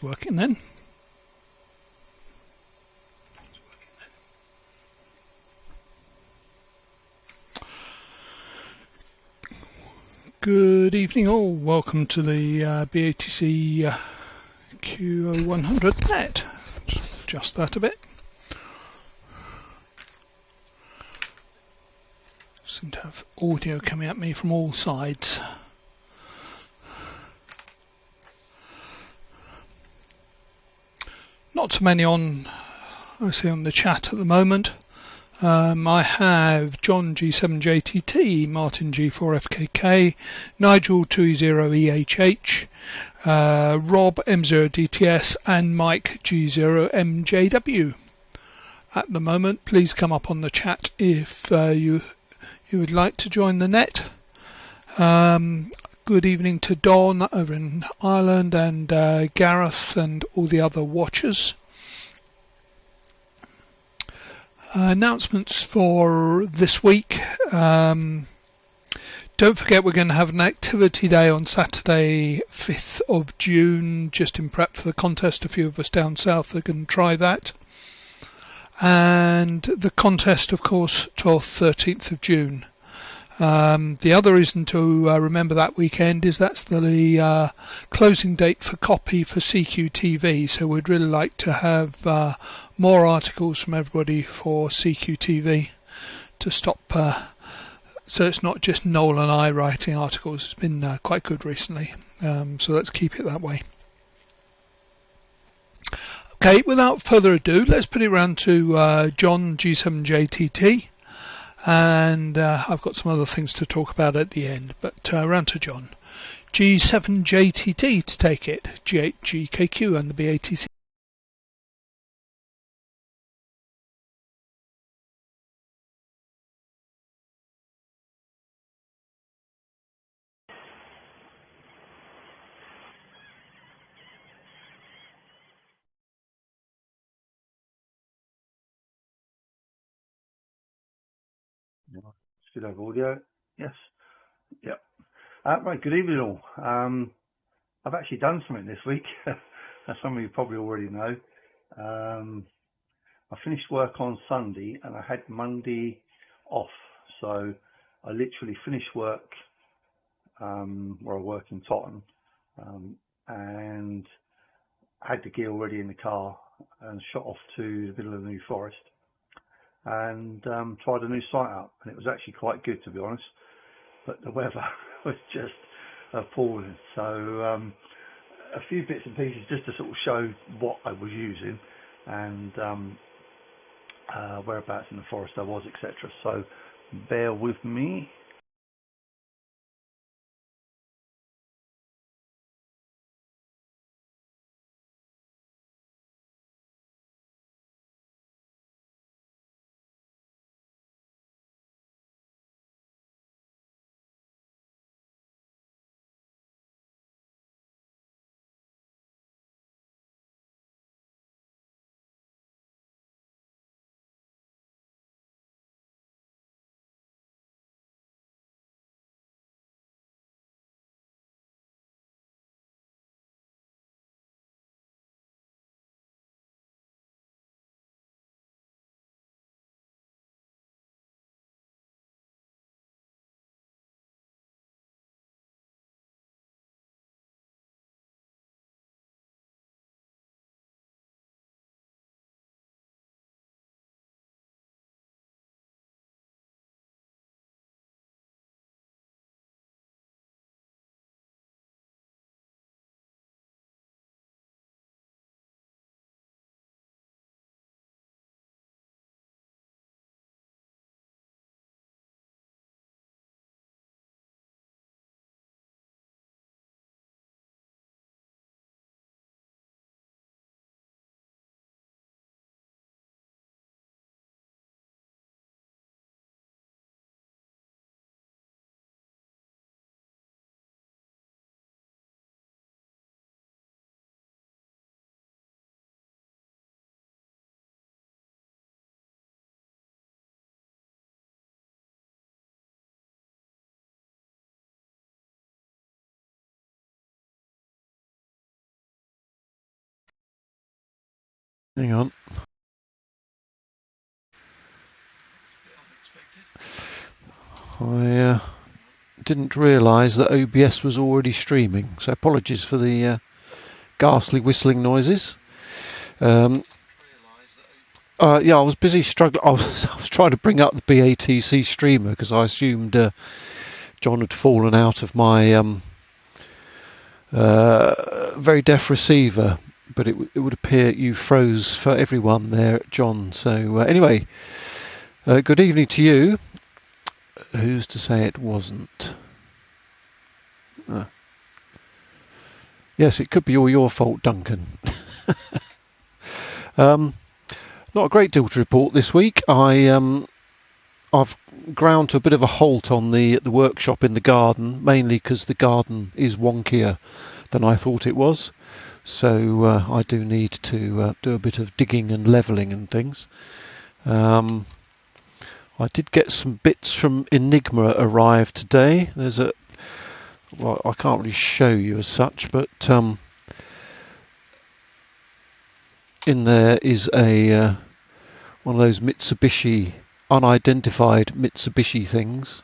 That's working then. Good evening all, welcome to the BATC QO-100 Net. Let's adjust that a bit. Seem to have audio coming at me from all sides. Not so many on, I see on the chat at the moment. I have John G7JTT, Martin G4FKK, Nigel 2E0EHH, Rob M0DTS and Mike G0MJW. At the moment, please come up on the chat if you would like to join the net. Good evening to Don over in Ireland and Gareth and all the other watchers. Announcements for this week. Don't forget we're going to have an activity day on Saturday 5th of June, just in prep for the contest. A few of us down south are going to try that. And the contest, of course, 12th, 13th of June. The other reason to remember that weekend is that's the closing date for copy for CQTV, so we'd really like to have more articles from everybody for CQTV to stop, so it's not just Noel and I writing articles. It's been quite good recently, so let's keep it that way. Okay, without further ado, let's put it round to John G7JTT. And I've got some other things to talk about at the end, but round to John. G7JTT to take it, G8GKQ and the BATC. Should have audio. Yes. Yep. Right. Good evening all. I've actually done something this week, as some of you probably already know. I finished work on Sunday and I had Monday off. So I literally finished work where I work in Tottenham, and had the gear already in the car and shot off to the middle of the New Forest and tried a new site out, and it was actually quite good, to be honest, but the weather was just appalling. So a few bits and pieces just to sort of show what I was using and whereabouts in the forest I was, etc. So bear with me. Hang on. I didn't realise that OBS was already streaming, so apologies for the ghastly whistling noises. Yeah, I was busy struggling. I was trying to bring up the BATC streamer because I assumed John had fallen out of my very deaf receiver, but it would appear you froze for everyone there, John. So anyway, good evening to you. Who's to say it wasn't? Yes, it could be all your fault, Duncan. Not a great deal to report this week. I've ground to a bit of a halt on the workshop in the garden, mainly because the garden is wonkier than I thought it was. So I do need to do a bit of digging and levelling and things. I did get some bits from Enigma arrive today. Well, I can't really show you as such, but in there is a one of those Mitsubishi unidentified Mitsubishi things,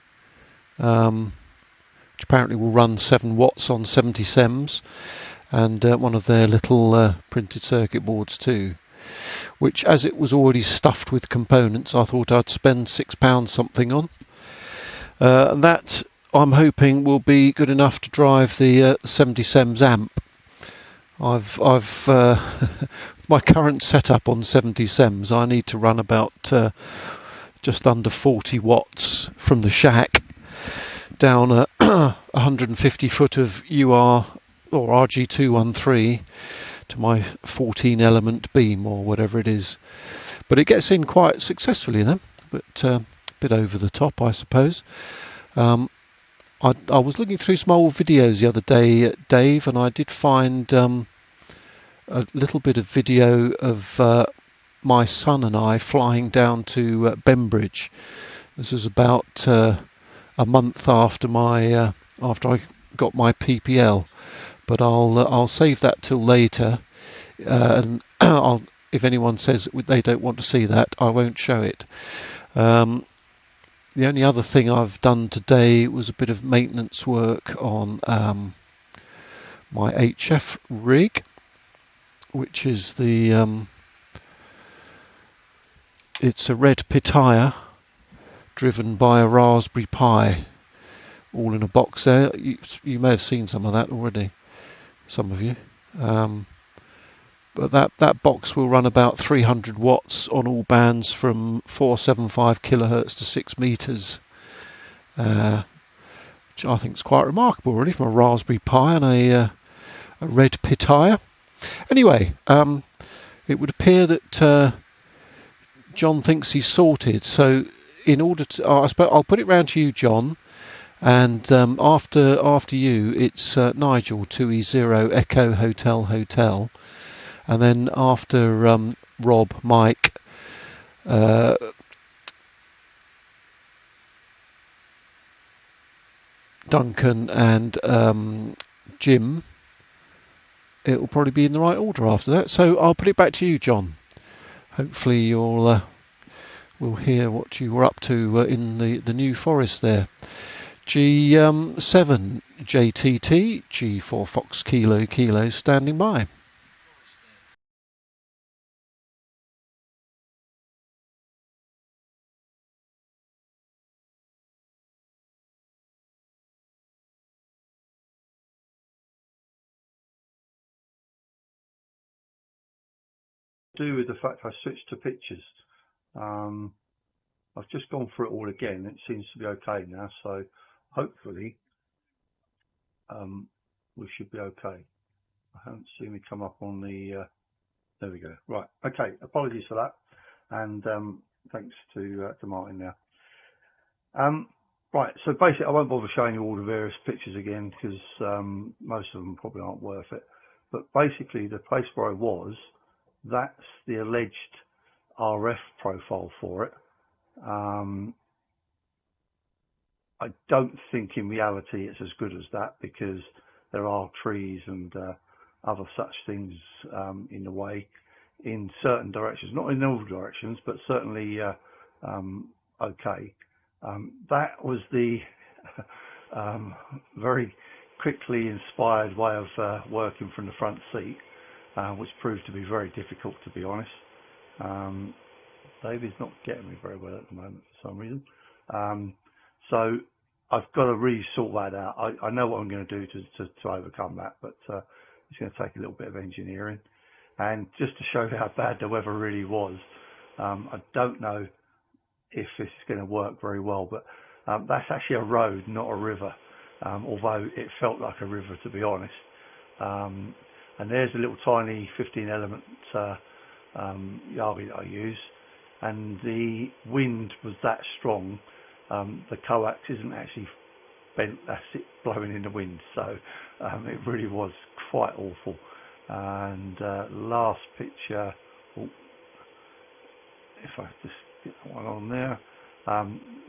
which apparently will run 7 watts on 70 sems, and one of their little printed circuit boards too, which, as it was already stuffed with components, I thought I'd spend £6 something on. That I'm hoping will be good enough to drive the 70 sems amp. I've my current setup on 70 sems, I need to run about just under 40 watts from the shack down a 150 foot of UR or RG213 to my 14 element beam or whatever it is. But it gets in quite successfully then, but a bit over the top, I suppose. I was looking through some old videos the other day, Dave, and I did find a little bit of video of my son and I flying down to Bembridge. This was about a month after after I got my PPL, but I'll save that till later. And if anyone says they don't want to see that, I won't show it. The only other thing I've done today was a bit of maintenance work on my HF rig, which is it's a red Pitaya driven by a Raspberry Pi, all in a box there. You may have seen some of that already, some of you. But that box will run about 300 watts on all bands from 475 kilohertz to 6 meters, which I think is quite remarkable, really, from a Raspberry Pi and a red Pitaya. Anyway, it would appear that John thinks he's sorted. So, in order to, I'll put it round to you, John, and after you, it's Nigel 2E0 Echo Hotel Hotel. And then after Rob, Mike, Duncan and Jim, it will probably be in the right order after that. So I'll put it back to you, John. Hopefully you'll we'll hear what you were up to in the New Forest there. G7 JTT, G4 Fox Kilo Kilo standing by. Do with the fact I switched to pictures. I've just gone through it all again. It seems to be okay now, so hopefully we should be okay. I haven't seen me come up on the there we go. Right, okay, apologies for that, and thanks to Martin now. Right, so basically I won't bother showing you all the various pictures again because most of them probably aren't worth it, but basically the place where I was, that's the alleged RF profile for it. I don't think in reality it's as good as that because there are trees and other such things in the way. in certain directions, not in all directions, but certainly okay. That was the very quickly inspired way of working from the front seat, which proved to be very difficult, to be honest. David's not getting me very well at the moment for some reason. So I've got to really sort that out. I know what I'm going to do to overcome that, but it's going to take a little bit of engineering. And just to show how bad the weather really was, I don't know if this is going to work very well, but that's actually a road, not a river, although it felt like a river, to be honest. And there's a little tiny 15 element Yagi that I use, and the wind was that strong, the coax isn't actually bent, that's it blowing in the wind, so it really was quite awful. And last picture, if I just get that one on there,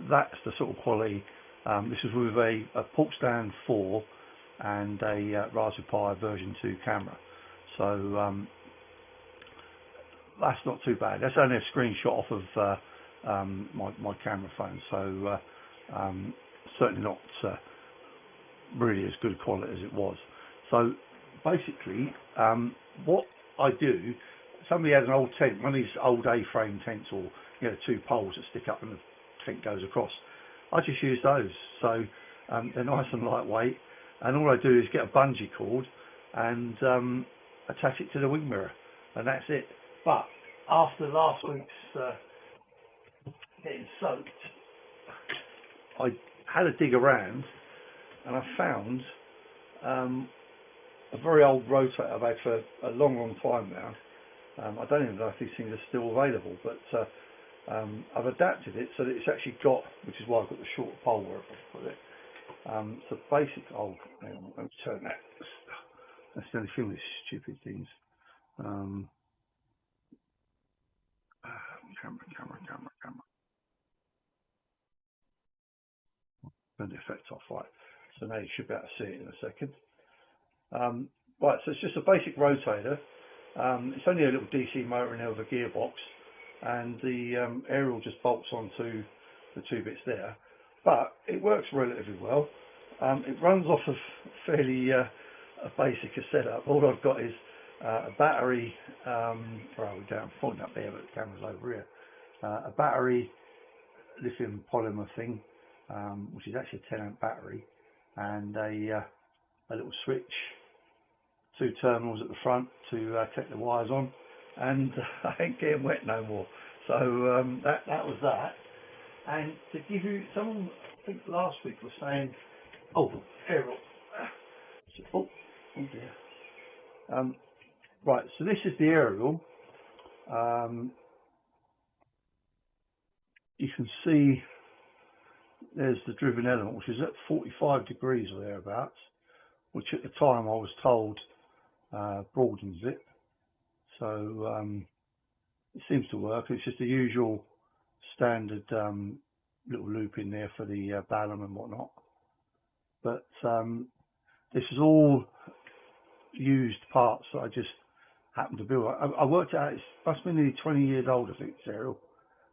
that's the sort of quality. This is with a Portstand 4 and a Raspberry Pi version 2 camera, so that's not too bad. That's only a screenshot off of my camera phone, so certainly not really as good quality as it was. So basically, what I do, somebody had an old tent, one of these old A-frame tents, or two poles that stick up and the tent goes across. I just use those, so they're nice and lightweight, and all I do is get a bungee cord and attach it to the wing mirror, and that's it. But after last week's getting soaked, I had a dig around and I found a very old rotator I've had for a long time now. I don't even know if these things are still available, but I've adapted it so that it's actually got, which is why I've got the short pole where I put it. So basic, hang on, let me turn that. That's the only thing with stupid things. Camera. Turn the effect off, right. So now you should be able to see it in a second. Right, so it's just a basic rotator. It's only a little DC motor in there with a gearbox, and the aerial just bolts onto the two bits there. But it works relatively well. It runs off of fairly a basic setup. All I've got is a battery, well, we're down, pointing up there, but the camera's over here. A battery, lithium polymer thing, which is actually a 10 amp battery, and a little switch, two terminals at the front to take the wires on, and I ain't getting wet no more. So that was that. And to give you, someone I think last week was saying, oh, aerial. Oh dear. Right, so this is the aerial. You can see there's the driven element, which is at 45 degrees or thereabouts, which at the time I was told broadens it. So it seems to work. It's just the usual standard little loop in there for the ballum and whatnot. But this is all used parts that I just happened to build. I worked out, it must be nearly 20 years old, I think, this aerial,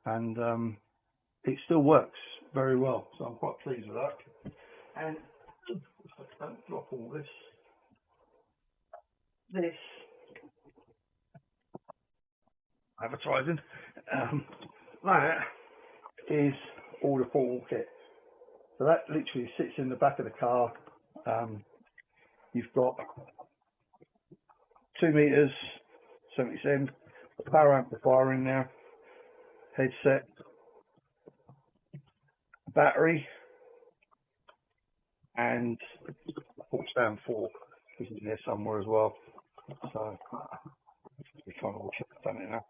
and it still works very well, so I'm quite pleased with that. And if I don't drop all this advertising, that is all the portable kit. So that literally sits in the back of the car. You've got 2 meters, 77, power amplifier in there, headset, battery, and Portstand 4 is in there somewhere as well. So we're trying to watch it, done it now.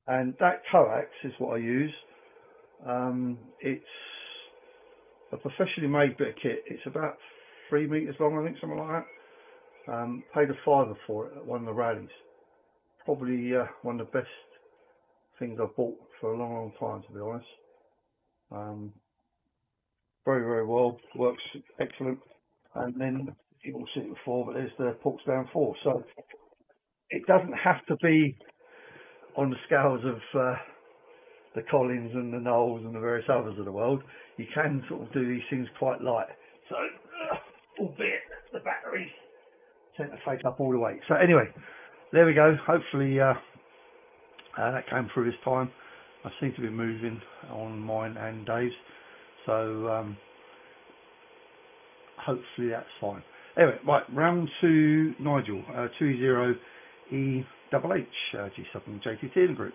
And that coax is what I use. It's a professionally made bit of kit. It's about 3 meters long, I think, something like that. Paid a £5 for it at one of the rallies. Probably one of the best things I've bought for a long time, to be honest. Very well, works excellent. And then you will see it before, but there's the Portstand 4. So it doesn't have to be on the scales of the Collins and the Knowles and the various others of the world. You can sort of do these things quite light. So, albeit the batteries tend to take up all the weight. So anyway, there we go. Hopefully that came through this time. I seem to be moving on mine and Dave's. So hopefully that's fine. Anyway, right, round to Nigel, 20EHH, G7 JTT in the group.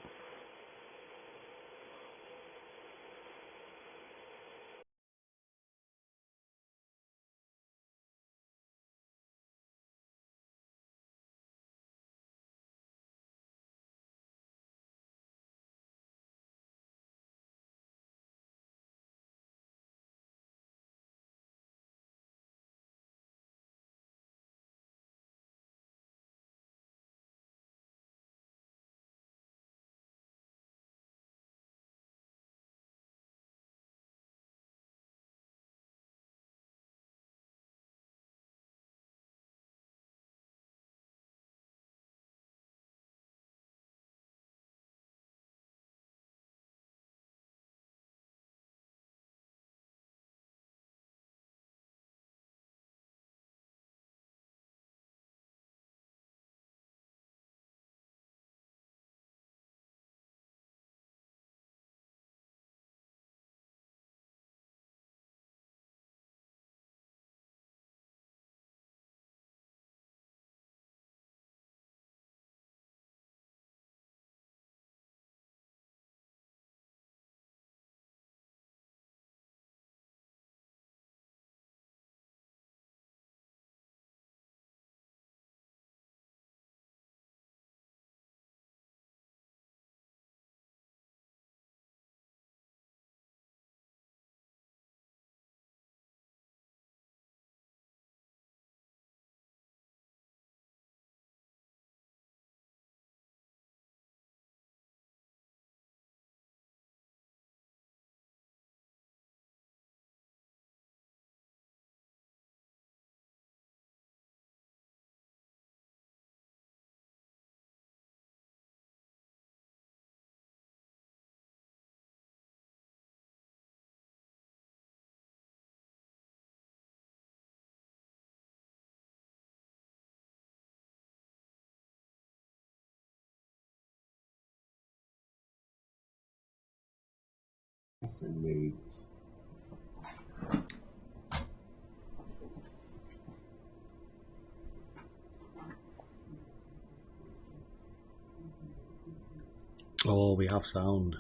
Oh, we have sound.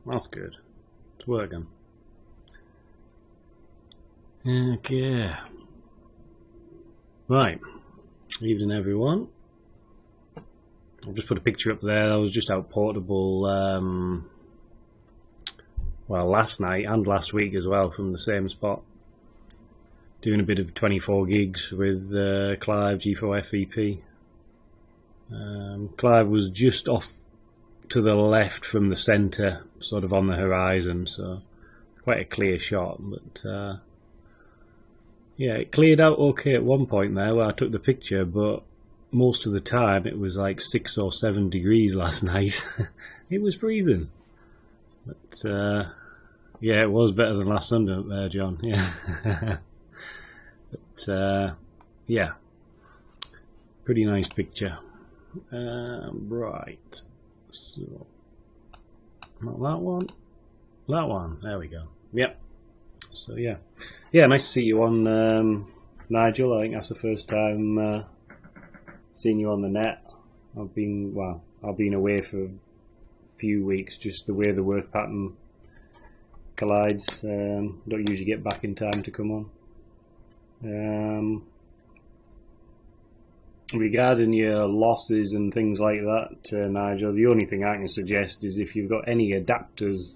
That's good. It's working. Okay. Right. Evening, everyone. I've just put a picture up there. I was just out Portable, well, last night and last week as well, from the same spot. Doing a bit of 24 gigs with Clive G4 FVP. Clive was just off to the left from the centre, sort of on the horizon, so quite a clear shot. But yeah, it cleared out okay at one point there where I took the picture, but most of the time it was like 6 or 7 degrees last night. It was freezing. But yeah, it was better than last Sunday up there, John. Yeah. But yeah, pretty nice picture. Right. So, not that one. That one. There we go. Yep. So yeah, nice to see you on, Nigel. I think that's the first time seeing you on the net. I've been away for a few weeks. Just the way the work pattern collides. Don't usually get back in time to come on. Regarding your losses and things like that, Nigel, the only thing I can suggest is if you've got any adapters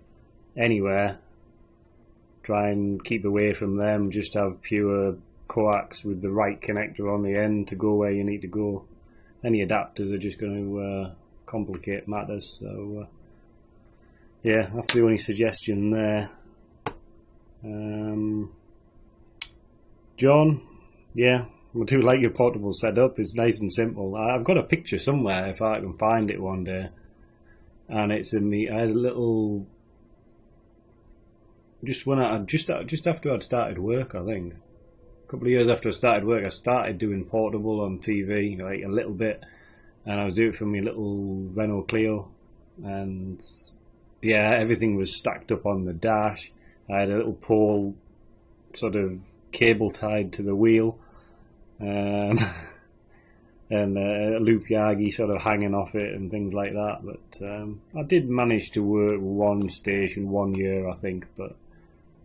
anywhere, try and keep away from them. Just have pure coax with the right connector on the end to go where you need to go. Any adapters are just going to complicate matters. So yeah, that's the only suggestion there. John, yeah, I do like your portable setup. It's nice and simple. I've got a picture somewhere if I can find it one day, and it's in me. I had a little just after I'd started work. I think a couple of years after I started work, I started doing portable on TV, like a little bit, and I was doing it from my little Renault Clio, and yeah, everything was stacked up on the dash. I had a little pole, sort of cable tied to the wheel. And a loop yagi sort of hanging off it and things like that, but I did manage to work one station 1 year, I think. But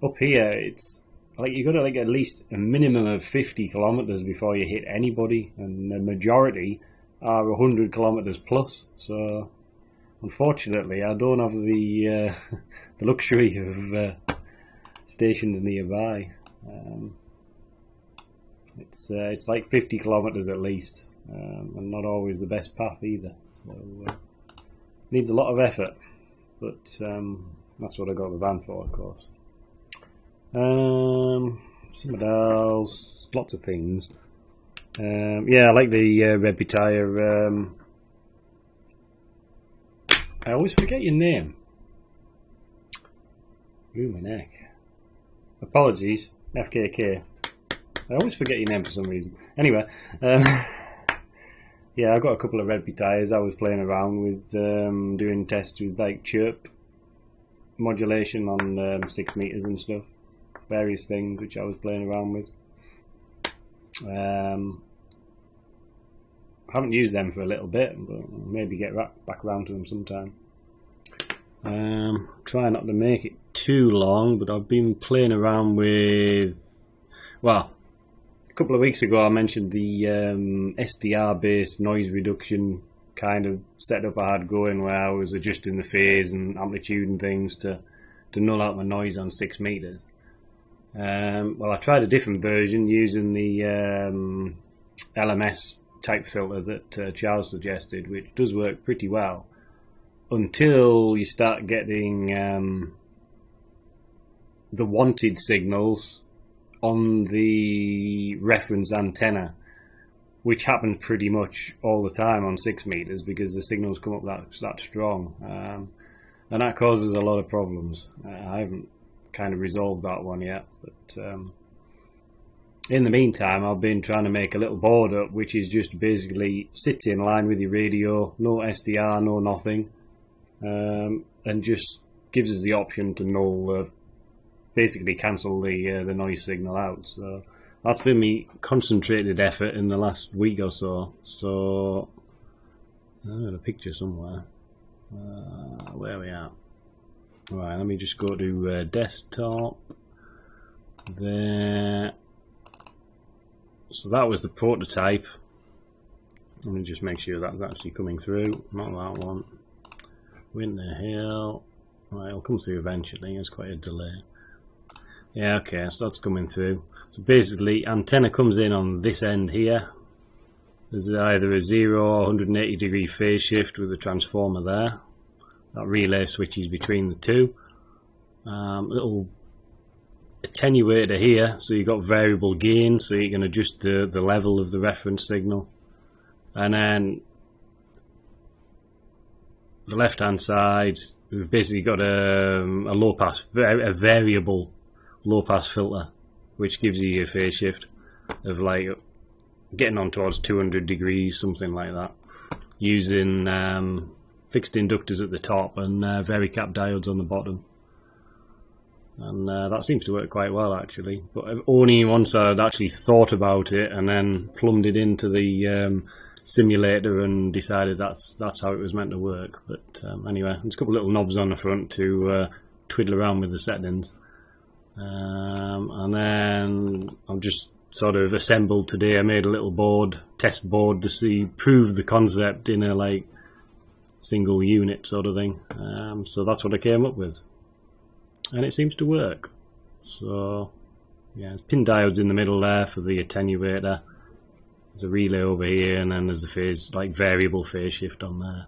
up here, it's like you got to like at least a minimum of 50 kilometers before you hit anybody, and the majority are 100 kilometers plus. So unfortunately, I don't have the the luxury of stations nearby. It's like 50 kilometers at least, and not always the best path either. So needs a lot of effort, but that's what I got the van for, of course. Something else, lots of things. Yeah, I like the Red tyre. I always forget your name. Ooh, my neck. Apologies, FKK. I always forget your name for some reason. Anyway, yeah, I got a couple of Red tyres. I was playing around with doing tests with like chirp modulation on 6 meters and stuff, various things which I was playing around with. Haven't used them for a little bit, but maybe get back around to them sometime. Try not to make it too long, but I've been playing around with, well, a couple of weeks ago I mentioned the SDR based noise reduction kind of setup I had going, where I was adjusting the phase and amplitude and things to null out my noise on 6 meters. Well, I tried a different version using the LMS type filter that Charles suggested, which does work pretty well until you start getting the wanted signals on the reference antenna, which happens pretty much all the time on 6 meters because the signals come up that strong, and that causes a lot of problems. I haven't kind of resolved that one yet, but in the meantime I've been trying to make a little board up which is just basically sits in line with your radio, no SDR, no nothing, and just gives us the option to null, basically cancel the noise signal out. So that's been me concentrated effort in the last week or so. So I've got a picture somewhere. Where are we at? Right, let me just go to desktop. There. So that was the prototype. Let me just make sure that's actually coming through. Not that one. Winter Hill. Right, it'll come through eventually. There's quite a delay. Yeah, okay, so that's coming through. So basically, antenna comes in on this end here. There's either a 0 or 180 degree phase shift with a transformer there. That relay switches between the two. Little attenuator here, so you've got variable gain, so you can adjust the level of the reference signal. And then the left hand side, we've basically got a low pass, a variable low pass filter, which gives you a phase shift of like getting on towards 200 degrees, something like that, using fixed inductors at the top and varicap diodes on the bottom. And that seems to work quite well actually, but only once I'd actually thought about it and then plumbed it into the simulator and decided that's how it was meant to work. But anyway, there's a couple of little knobs on the front to twiddle around with the settings, and then I've just sort of assembled today. I made a little board, test board, to prove the concept in a like single unit sort of thing. So that's what I came up with, and it seems to work. So yeah, there's pin diodes in the middle there for the attenuator. There's a relay over here, and then there's the phase, like variable phase shift on there.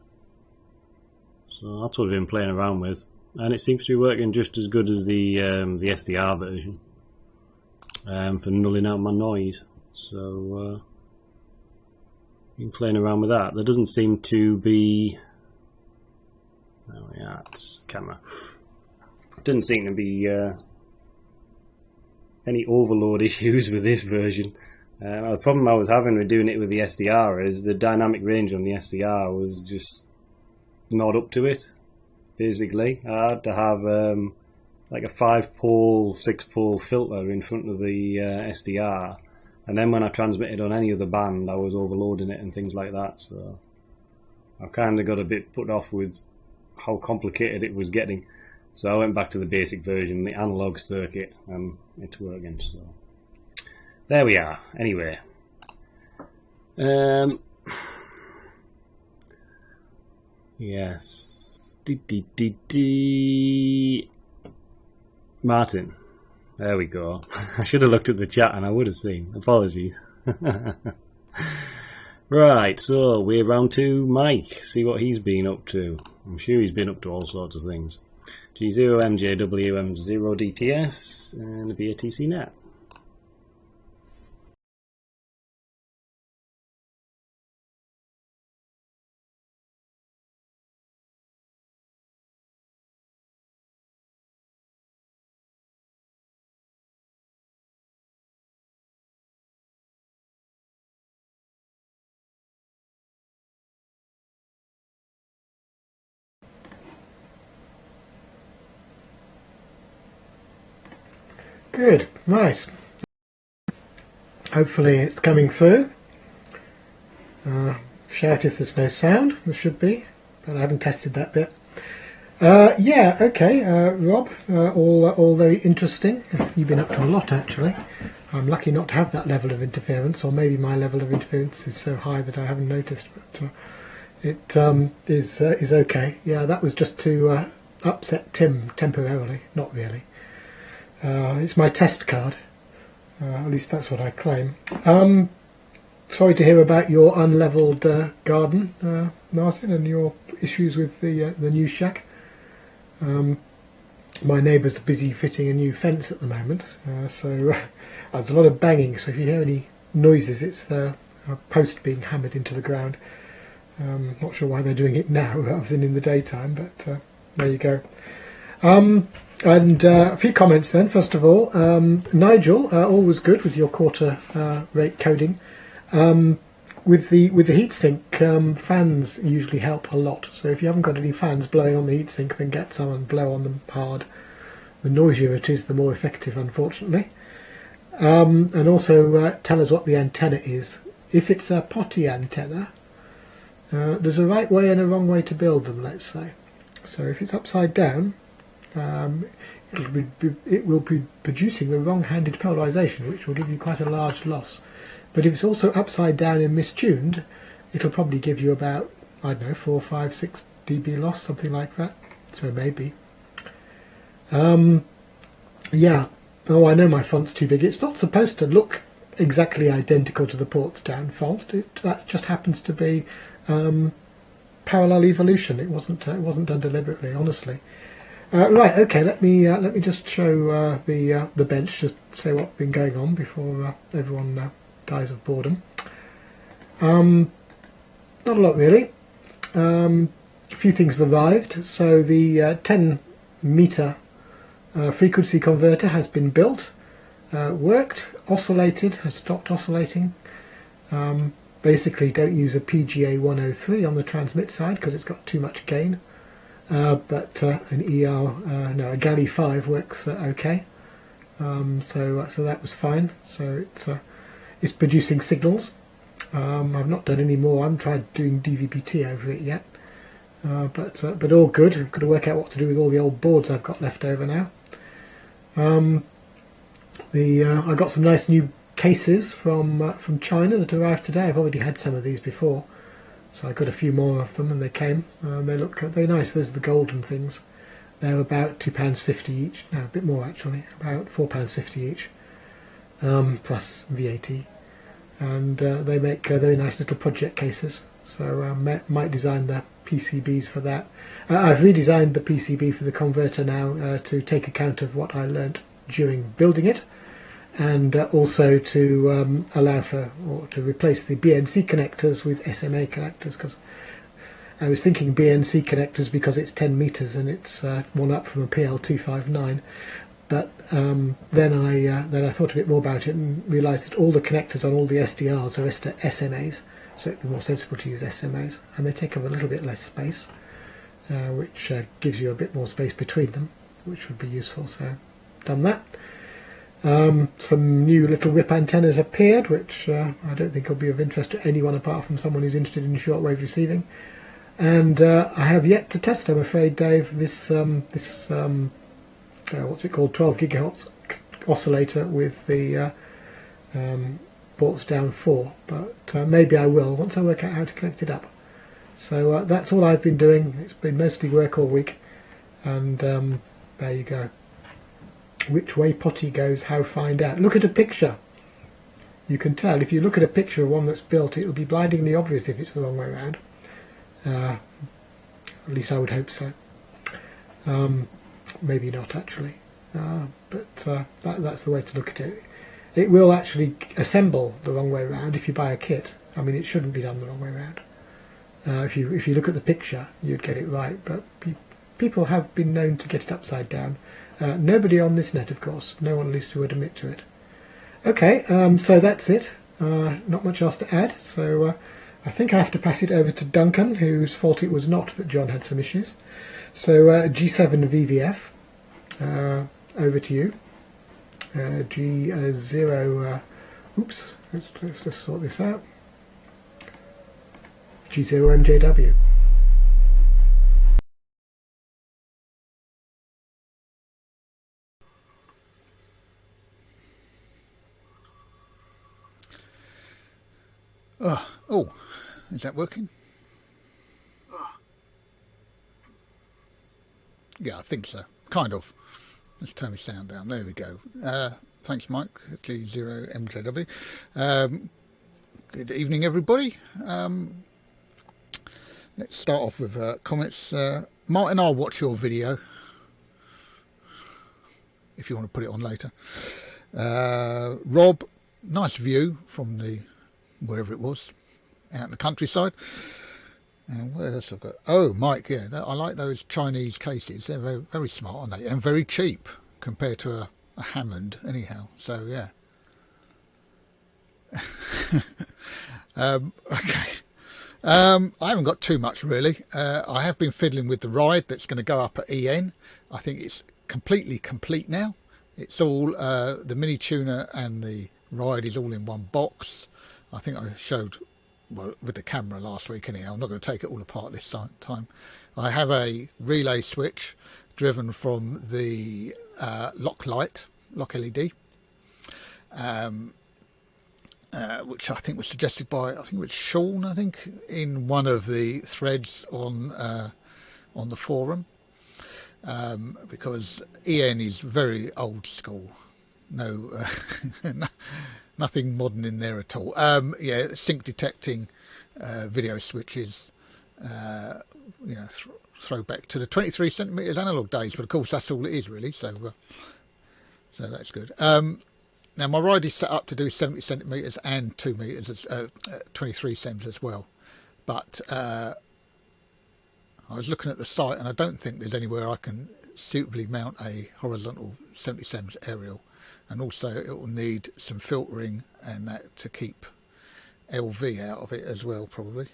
So that's what I've been playing around with, and it seems to be working just as good as the SDR version for nulling out my noise. So been playing around with that. There doesn't seem to be, oh yeah, it's camera. Doesn't seem to be any overload issues with this version. The problem I was having with doing it with the SDR is the dynamic range on the SDR was just not up to it. Basically, I had to have like a 5-pole, 6-pole filter in front of the SDR, and then when I transmitted on any other band, I was overloading it and things like that. So I kind of got a bit put off with how complicated it was getting. So I went back to the basic version, the analog circuit, and it's working. So there we are. Anyway, yes. Martin, there we go. I should have looked at the chat and I would have seen. Apologies. Right, so we're round to Mike. See what he's been up to. I'm sure he's been up to all sorts of things. G0MJWM0DTS and the BATC Net. Good, right. Hopefully it's coming through. Shout if there's no sound. There should be, but I haven't tested that bit. Yeah, okay, Rob, all very interesting. You've been up to a lot actually. I'm lucky not to have that level of interference, or maybe my level of interference is so high that I haven't noticed, but it is okay. Yeah, that was just to upset Tim temporarily, not really. It's my test card, at least that's what I claim. Sorry to hear about your unlevelled garden, Martin, and your issues with the new shack. My neighbours are busy fitting a new fence at the moment, so there's a lot of banging, so if you hear any noises, it's a post being hammered into the ground. Not sure why they're doing it now rather than in the daytime, but there you go. And a few comments then. First of all, Nigel, all was good with your quarter rate coding. With the heatsink, fans usually help a lot. So if you haven't got any fans blowing on the heatsink, then get some and blow on them hard. The noisier it is, the more effective, unfortunately. And also tell us what the antenna is. If it's a potty antenna, there's a right way and a wrong way to build them, let's say. So if it's upside down, it will be producing the wrong-handed polarization, which will give you quite a large loss. But if it's also upside down and mistuned, it'll probably give you about, I don't know, 4, 5, 6 dB loss, something like that. So maybe. Yeah. Oh, I know my font's too big. It's not supposed to look exactly identical to the ports down font. That just happens to be parallel evolution. It wasn't done deliberately, honestly. Right, okay. Let me just show the bench, just say what's been going on before everyone dies of boredom. Not a lot really. A few things have arrived. So the 10 meter frequency converter has been built, worked, oscillated, has stopped oscillating. Basically, don't use a PGA 103 on the transmit side because it's got too much gain. But an a Galley 5 works okay. So that was fine. So it's producing signals. I've not done any more. I haven't tried doing DVB-T over it yet. But all good. I've got to work out what to do with all the old boards I've got left over now. I got some nice new cases from China that arrived today. I've already had some of these before. So I got a few more of them and they came. They look very nice. Those are the golden things. They're about £2.50 each. No, a bit more actually. About £4.50 each. Plus VAT. And they make very nice little project cases. So I might design the PCBs for that. I've redesigned the PCB for the converter now to take account of what I learnt during building it. and also to allow for, or to replace the BNC connectors with SMA connectors, because I was thinking BNC connectors because it's 10 meters and it's one up from a PL259. But then I thought a bit more about it and realised that all the connectors on all the SDRs are SMAs, so it'd be more sensible to use SMAs, and they take up a little bit less space, which gives you a bit more space between them, which would be useful. So, done that. Some new little whip antennas appeared, which I don't think will be of interest to anyone apart from someone who's interested in shortwave receiving. And I have yet to test, I'm afraid, Dave, this what's it called, 12 gigahertz oscillator with the ports down 4, but maybe I will once I work out how to connect it up. So that's all I've been doing. It's been mostly work all week, and there you go. Which way potty goes, how find out. Look at a picture. You can tell. If you look at a picture of one that's built, it'll be blindingly obvious if it's the wrong way around. At least I would hope so. Maybe not actually, but that's the way to look at it. It will actually assemble the wrong way around if you buy a kit. I mean, it shouldn't be done the wrong way around. If you look at the picture, you'd get it right, but people have been known to get it upside down. Nobody on this net, of course. No one at least who would admit to it. Okay, so that's it. Not much else to add. So I think I have to pass it over to Duncan, whose fault it was not that John had some issues. So G7 VVF, over to you. G0, oops, let's just sort this out. G0 MJW. Oh, is that working? Yeah, I think so. Kind of. Let's turn the sound down. There we go. Thanks, Mike. G0 MJW. Good evening, everybody. Let's start off with comments. Martin, I'll watch your video if you want to put it on later. Rob, nice view from the wherever it was, out in the countryside. And what else I've got? Oh, Mike, yeah, I like those Chinese cases. They're very, very smart, aren't they? And very cheap compared to a Hammond, anyhow. So, yeah. Okay. I haven't got too much, really. I have been fiddling with the Ryde that's going to go up at EN. I think it's completely complete now. It's all, the mini tuner and the Ryde is all in one box. I think I showed, well, with the camera last week anyhow. I'm not going to take it all apart this time. I have a relay switch driven from the lock LED, which I think was suggested by, I think it was Sean, I think, in one of the threads on the forum, because EN is very old school. No, nothing modern in there at all. Yeah, sync detecting video switches, you know, throw back to the 23 centimeters analog days, but of course that's all it is really. So that's good. Now my Ryde is set up to do 70 centimeters and 2 meters, 23 cms as well. But I was looking at the site and I don't think there's anywhere I can suitably mount a horizontal 70 cms aerial. And also it will need some filtering and that to keep LV out of it as well, probably.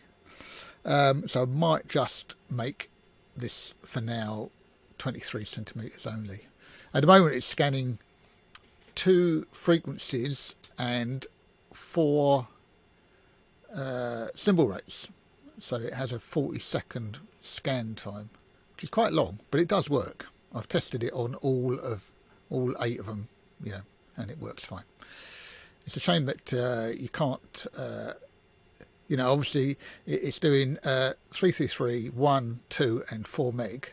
So I might just make this for now 23 centimeters only. At the moment it's scanning 2 frequencies and 4 symbol rates. So it has a 40-second scan time, which is quite long, but it does work. I've tested it on all 8 of them. You know, and it works fine. It's a shame that you can't, you know, obviously it's doing 333, 1, 2 and 4 meg,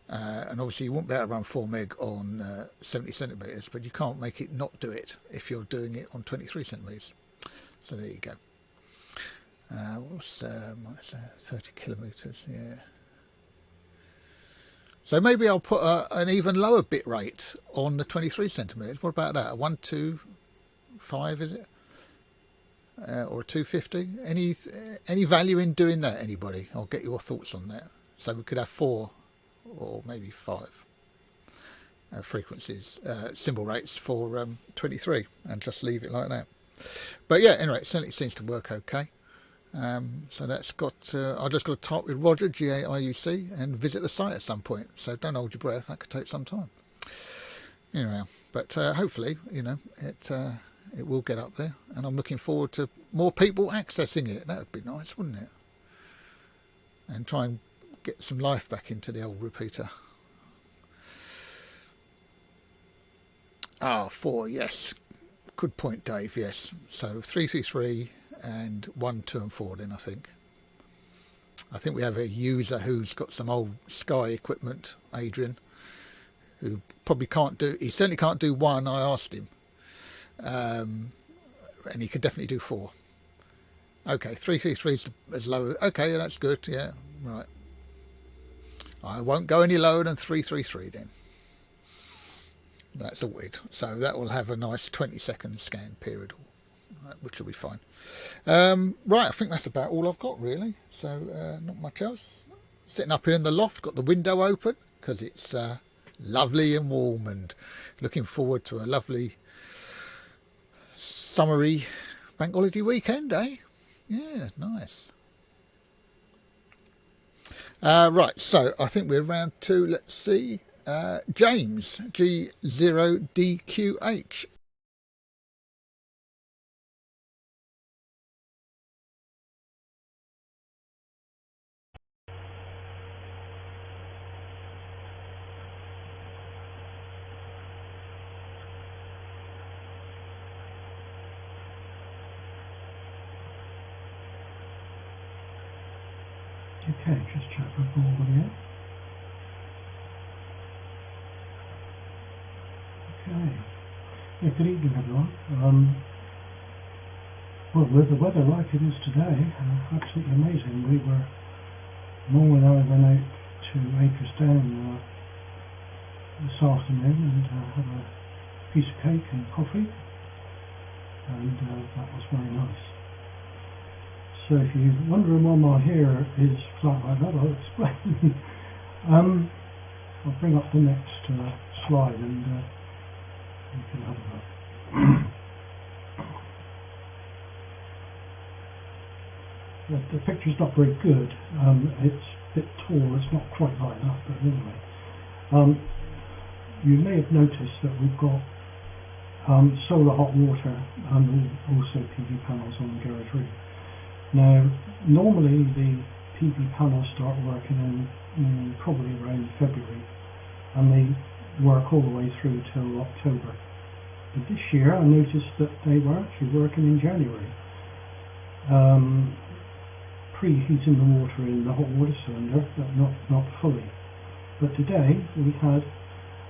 and obviously you won't be able to run 4 meg on 70 centimeters, but you can't make it not do it if you're doing it on 23 centimeters. So there you go. What's 30 kilometers? Yeah. So maybe I'll put an even lower bit rate on the 23 centimeters. What about that? A 125 is it? Or a 250? Any value in doing that? Anybody? I'll get your thoughts on that. So we could have 4 or maybe 5 frequencies, symbol rates for 23, and just leave it like that. But yeah, anyway, it certainly seems to work okay. So that's got, I just got to talk with Roger, GAIUC, and visit the site at some point. So don't hold your breath, that could take some time. Anyway, but hopefully, you know, it will get up there, and I'm looking forward to more people accessing it. That would be nice, wouldn't it? And try and get some life back into the old repeater. 4, yes. Good point, Dave, yes. So 333 and 1, 2 and 4 then, I think. I think we have a user who's got some old Sky equipment, Adrian, who probably can't do, he certainly can't do 1, I asked him. And he could definitely do 4. Okay, 333 is as low. Okay, that's good, yeah, right. I won't go any lower than 333 then. That's sorted. So that will have a nice 20-second scan period, which will be fine. Right, I think that's about all I've got really. So not much else. Sitting up here in the loft, got the window open because it's lovely and warm, and looking forward to a lovely summery bank holiday weekend, eh? Yeah, nice. Right, so I think we're round to, let's see, James, G0DQH. Okay, just check for everybody out. Okay. Yeah, good evening everyone. Well, with the weather like it is today, absolutely amazing. Mum and I went out to Acres Down this afternoon and had a piece of cake and coffee, and that was very nice. So if you're wondering why my hair is flat like that, I'll explain. I'll bring up the next slide and you can have a look. The picture's not very good. It's a bit tall, it's not quite like that, but anyway. You may have noticed that we've got solar hot water and also PV panels on the garage roof. Now, normally the PV panels start working in probably around February, and they work all the way through till October. But this year I noticed that they were actually working in January, preheating the water in the hot water cylinder, but not fully. But today we had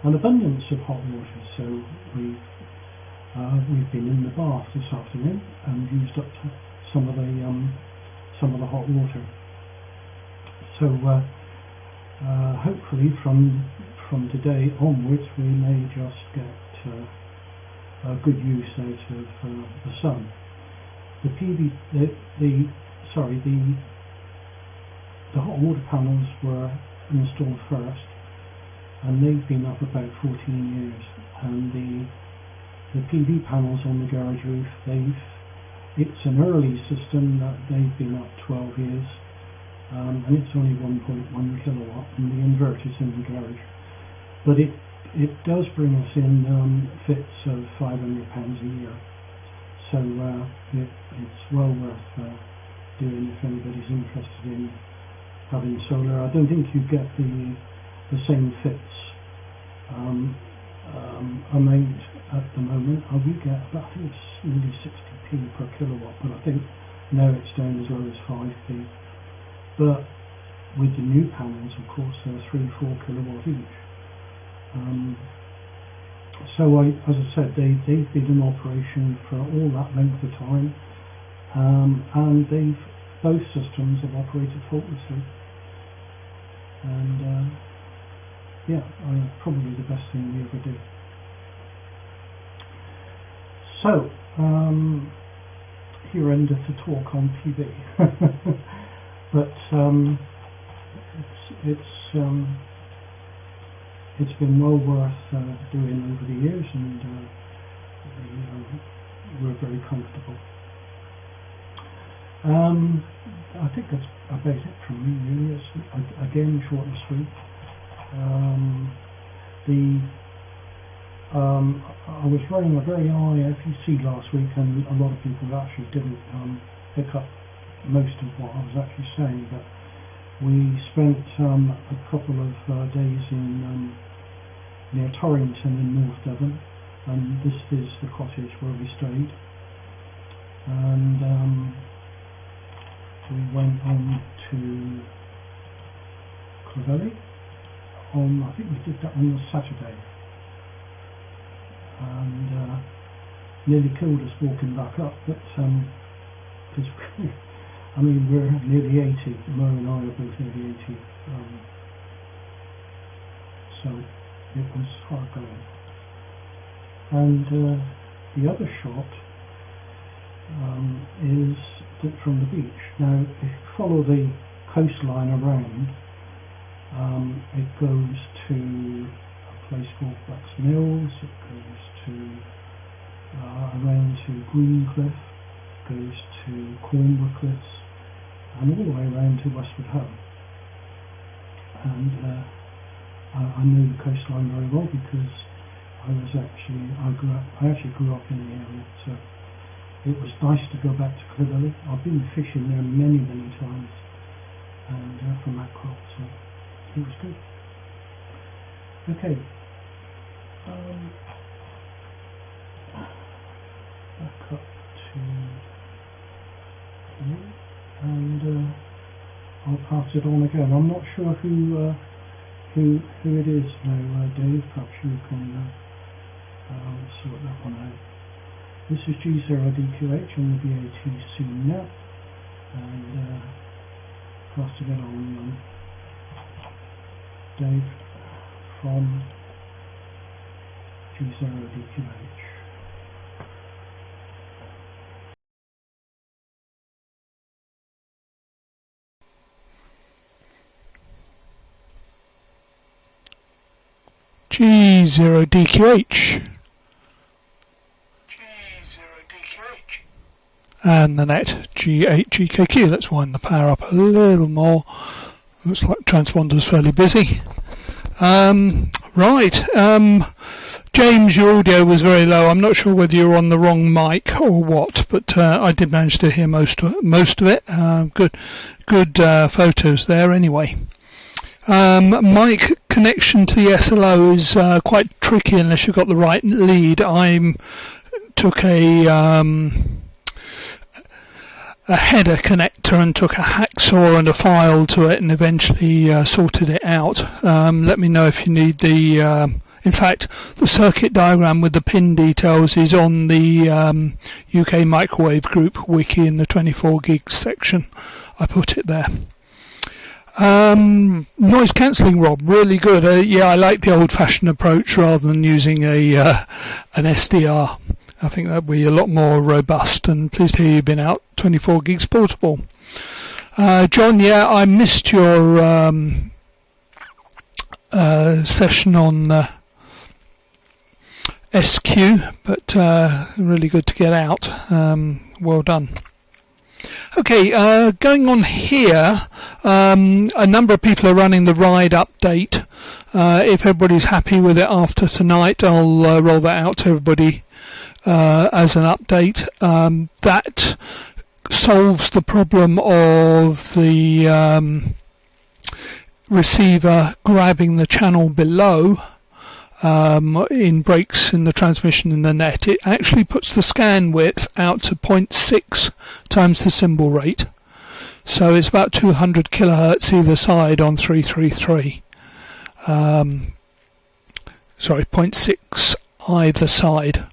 an abundance of hot water, so we've been in the bath this afternoon and used up some of the hot water. So hopefully from today onwards we may just get a good use out of the sun. The hot water panels were installed first, and they've been up about 14 years, and the PV panels on the garage roof, it's an early system that they've been up 12 years, and it's only 1.1 kilowatt, and the inverter's in the garage. But it does bring us in fits of £500 a year, so it's well worth doing if anybody's interested in having solar. I don't think you get the same fits amount at the moment. We get about, I think it's nearly 60p per kilowatt, but I think now it's down as low as 5p. But with the new panels, of course, they're 3-4 kilowatt each. So as I said, they've been in operation for all that length of time, and both systems have operated faultlessly. And yeah, probably the best thing we ever did. So, here endeth the talk on PB. But it's been well worth doing over the years, and we're very comfortable. I think that's about it from me, really. It's, again, short and sweet. I was running a very high FEC last week, and a lot of people actually didn't pick up most of what I was actually saying, but we spent a couple of days in near Torrington in North Devon, and this is the cottage where we stayed, and we went on to Clovelly on, I think we did that on the Saturday, and nearly killed us walking back up, but because I mean, we're nearly 80, Mo and I are both nearly 80, so it was hard going. And the other shot is from the beach. Now, if you follow the coastline around, it goes to a place called Blacks Mills, it goes to around to Greencliff, goes to Cornwall Cliffs, and all the way around to Westward Ho. And I know the coastline very well because I actually grew up in the area, so it was nice to go back to Clovelly. I've been fishing there many times, and for mackerel, so it was good. Okay, back up to here, and I'll pass it on again. I'm not sure who it is now, Dave. Perhaps you can sort that one out. This is G0DQH on the BATC Net, and passing it on Dave from G0DQH. G0DQH. And the net G8GKQ. Let's wind the power up a little more. Looks like transponder's fairly busy. Right. James, your audio was very low. I'm not sure whether you're on the wrong mic or what, but I did manage to hear most of it. Good photos there anyway. Mic connection to the SLO is quite tricky unless you've got the right lead. I took a header connector and took a hacksaw and a file to it and eventually sorted it out. Let me know if you need the in fact, the circuit diagram with the pin details is on the UK Microwave Group wiki in the 24 gigs section. I put it there. Noise cancelling, Rob, really good. Yeah, I like the old-fashioned approach rather than using an SDR. I think that would be a lot more robust, and pleased to hear you've been out 24 gigs portable. John, yeah, I missed your session on SQ, but really good to get out. Well done. Okay, going on here, a number of people are running the Ryde update. If everybody's happy with it after tonight, I'll roll that out to everybody as an update. That solves the problem of the receiver grabbing the channel below in breaks in the transmission in the net. It actually puts the scan width out to 0.6 times the symbol rate. So it's about 200 kilohertz either side on 333. Sorry, 0.6 either side.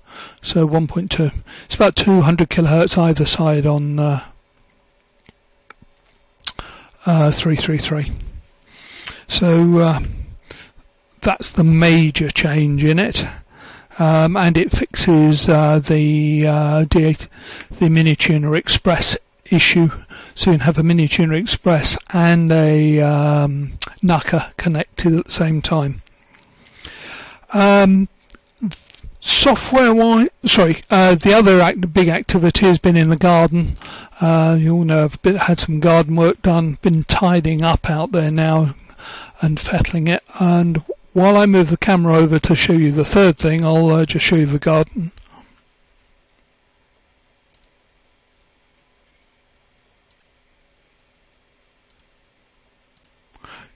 So 1.2. It's about 200 kilohertz either side on 333. So that's the major change in it. And it fixes the mini tuner express issue, so you can have a mini tuner express and a NUCA connected at the same time. Software-wise, the other big activity has been in the garden. You all know I've had some garden work done, been tidying up out there now and fettling it. And while I move the camera over to show you the third thing, I'll just show you the garden.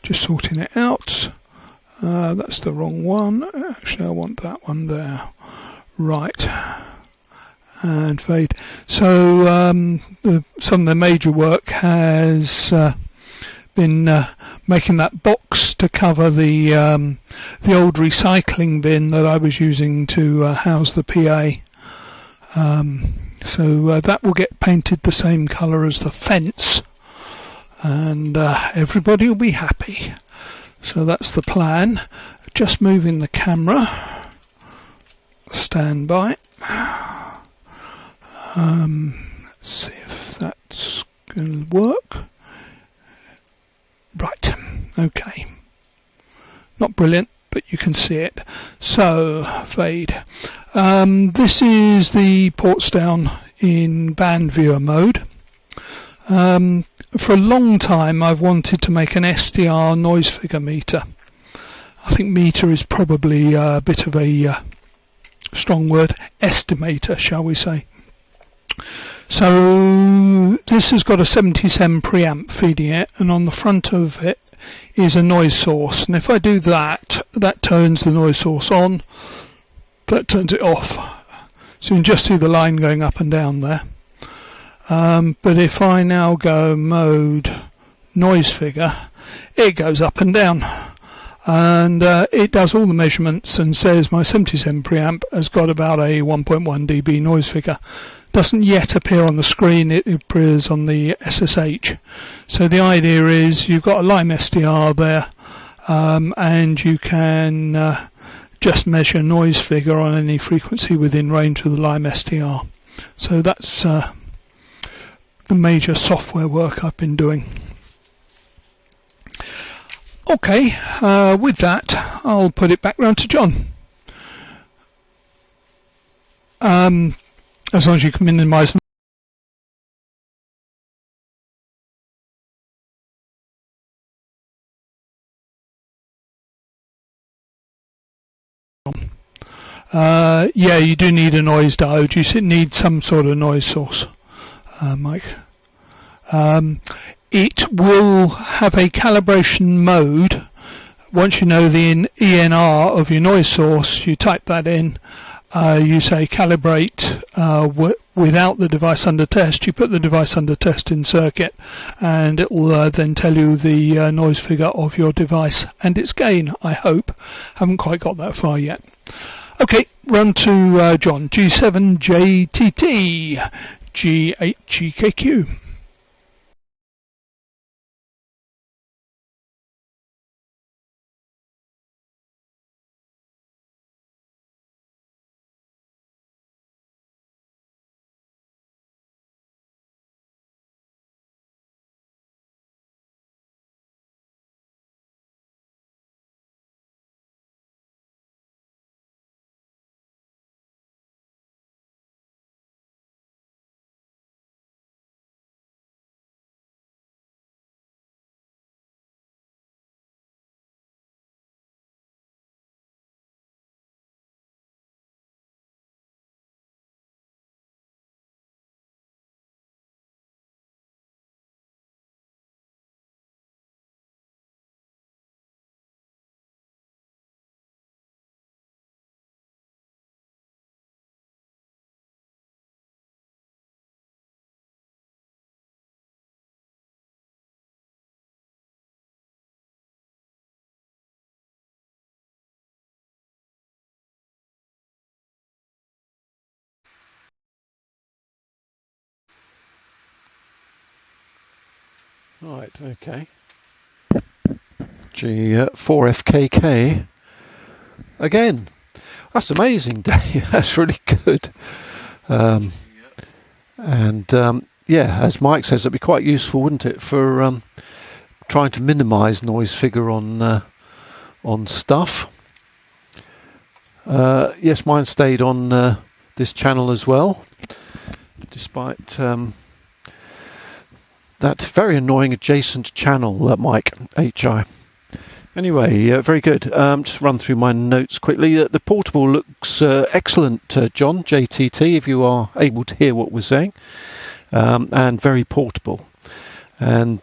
Just sorting it out. That's the wrong one. Actually, I want that one there. Right. And fade. So some of the major work has been making that box to cover the old recycling bin that I was using to house the PA. So that will get painted the same colour as the fence, and everybody will be happy. So that's the plan. Just moving the camera. Stand by. Let's see if that's going to work. Right. Okay. Not brilliant, but you can see it. So, fade. This is the ports down in band viewer mode. For a long time I've wanted to make an SDR noise figure meter. I think meter is probably a bit of a strong word. Estimator, shall we say. So this has got a 70sem preamp feeding it, and on the front of it is a noise source, and if I do that, that turns the noise source on, that turns it off. So you can just see the line going up and down there. But if I now go mode noise figure, it goes up and down, and it does all the measurements and says my 70sem preamp has got about a 1.1 dB noise figure. Doesn't yet appear on the screen, it appears on the SSH. So the idea is you've got a Lime SDR there, and you can just measure noise figure on any frequency within range of the Lime SDR. So that's the major software work I've been doing. Okay, with that I'll put it back round to John. As long as you can minimise yeah, you do need a noise diode. You need some sort of noise source, Mike. It will have a calibration mode. Once you know the ENR of your noise source, you type that in. You say calibrate without the device under test. You put the device under test in circuit, and it will then tell you the noise figure of your device and its gain, I hope. Haven't quite got that far yet. Okay, run to John. G7JTT G8GKQ. Right, okay. G4FKK again. That's amazing, Dave. That's really good. Yeah, as Mike says, it'd be quite useful, wouldn't it, for trying to minimise noise figure on stuff. Yes, mine stayed on this channel as well, despite that very annoying adjacent channel, Mike HI. Anyway, very good. Just run through my notes quickly. The portable looks excellent, John, JTT, if you are able to hear what we're saying, and very portable. And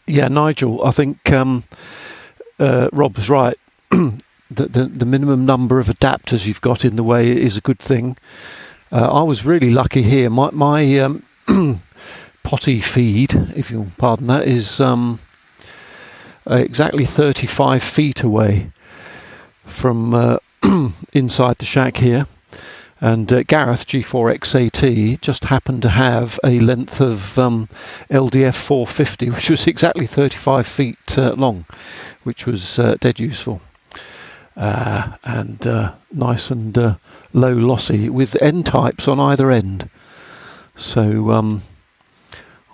yeah, Nigel, I think Rob's right. The minimum number of adapters you've got in the way is a good thing. I was really lucky here. My potty feed, if you'll pardon that, is exactly 35 feet away from inside the shack here. And Gareth G4XAT just happened to have a length of LDF 450, which was exactly 35 feet long, which was dead useful. And nice and low lossy with end types on either end. So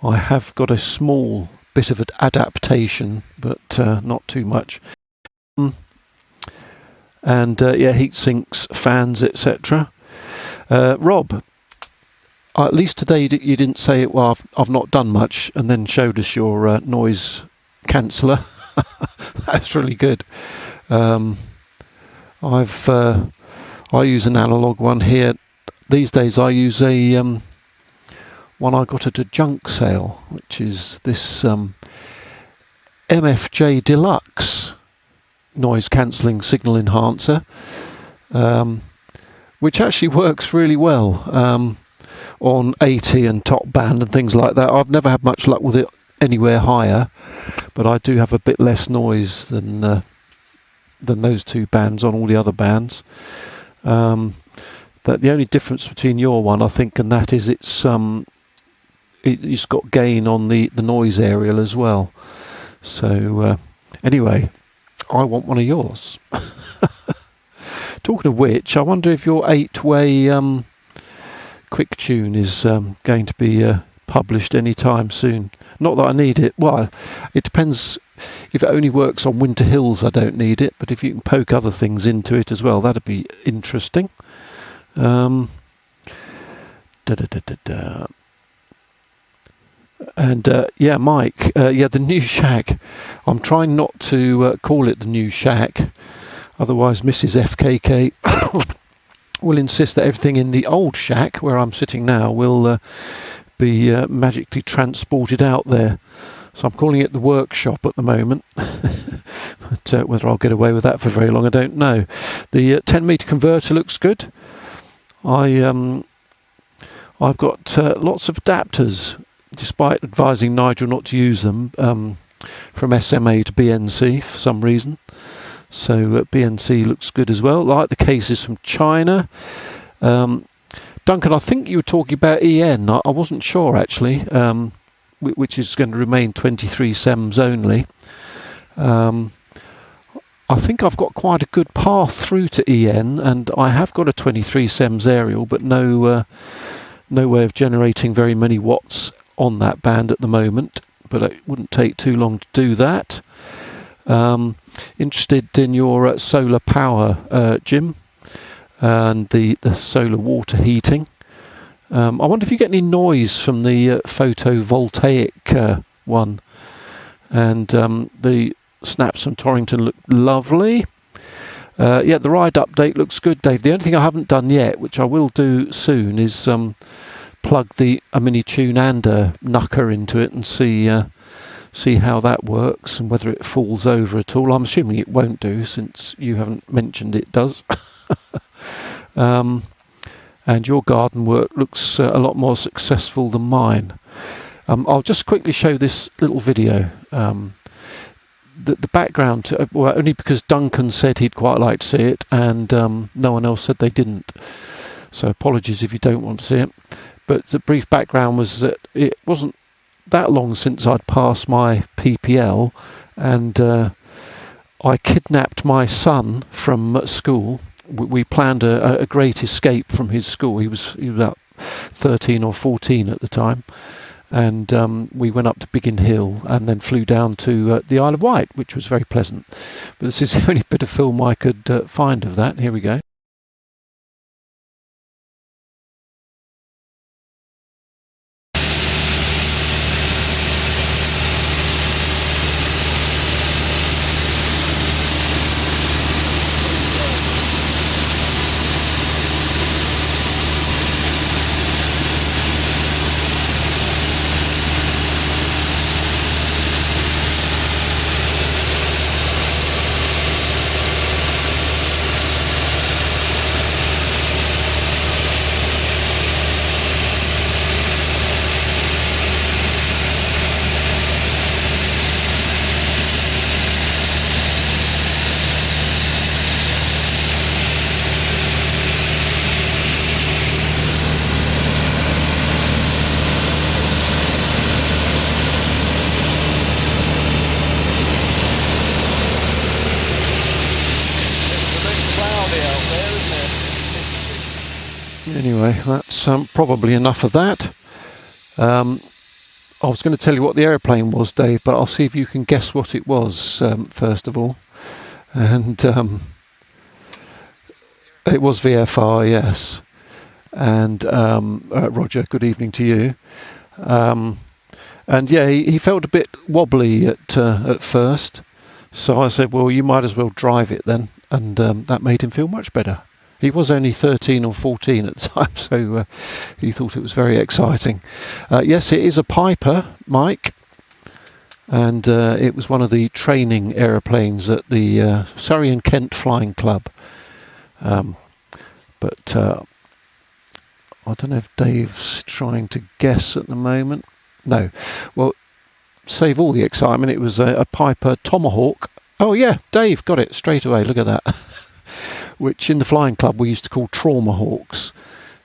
I have got a small bit of an adaptation, but not too much. And yeah, heat sinks, fans, etc. Rob, at least today you didn't say, well, I've not done much, and then showed us your noise canceller. That's really good. I use an analog one here. These days I use a one I got at a junk sale, which is this MFJ Deluxe noise cancelling signal enhancer, which actually works really well on 80 and top band and things like that. I've never had much luck with it anywhere higher, but I do have a bit less noise than those two bands on all the other bands. That the only difference between your one, I think, and that is it's got gain on the noise aerial as well. So anyway, I want one of yours. Talking of which, I wonder if your 8-way quick tune is going to be published anytime soon. Not that I need it. Well, it depends. If it only works on Winter Hills, I don't need it. But if you can poke other things into it as well, that'd be interesting. And yeah, Mike, yeah, the new shack. I'm trying not to call it the new shack. Otherwise, Mrs. FKK will insist that everything in the old shack, where I'm sitting now, will be magically transported out there. So I'm calling it the workshop at the moment. But whether I'll get away with that for very long, I don't know. The 10-meter converter looks good. I've got lots of adapters, despite advising Nigel not to use them, from SMA to BNC for some reason. So BNC looks good as well. I like the cases from China. Duncan, I think you were talking about EN. I wasn't sure actually, which is going to remain 23 SEMS only. I think I've got quite a good path through to EN, and I have got a 23 SEMS aerial, but no way of generating very many watts on that band at the moment. But it wouldn't take too long to do that. Interested in your solar power, Jim, and the solar water heating. I wonder if you get any noise from the photovoltaic one. And the snaps from Torrington look lovely. Yeah, the Ryde update looks good, Dave. The only thing I haven't done yet, which I will do soon, is plug a mini tune and a knucker into it and see how that works and whether it falls over at all. I'm assuming it won't do, since you haven't mentioned it does. And your garden work looks a lot more successful than mine. I'll just quickly show this little video. The background, well, only because Duncan said he'd quite like to see it, and no one else said they didn't. So apologies if you don't want to see it. But the brief background was that it wasn't that long since I'd passed my PPL, and I kidnapped my son from school. We planned a great escape from his school. He was about 13 or 14 at the time, and we went up to Biggin Hill and then flew down to the Isle of Wight, which was very pleasant. But this is the only bit of film I could find of that. Here we go. Anyway, that's probably enough of that. I was going to tell you what the aeroplane was, Dave, but I'll see if you can guess what it was first of all. And it was VFR, yes. And Roger, good evening to you. And yeah, he felt a bit wobbly at first, so I said, well, you might as well drive it then, and that made him feel much better. He was only 13 or 14 at the time, so he thought it was very exciting. Yes, it is a Piper, Mike, and it was one of the training aeroplanes at the Surrey and Kent Flying Club. But I don't know if Dave's trying to guess at the moment. No. Well, save all the excitement. It was a Piper Tomahawk. Oh, yeah, Dave got it straight away. Look at that. Which in the flying club we used to call trauma hawks.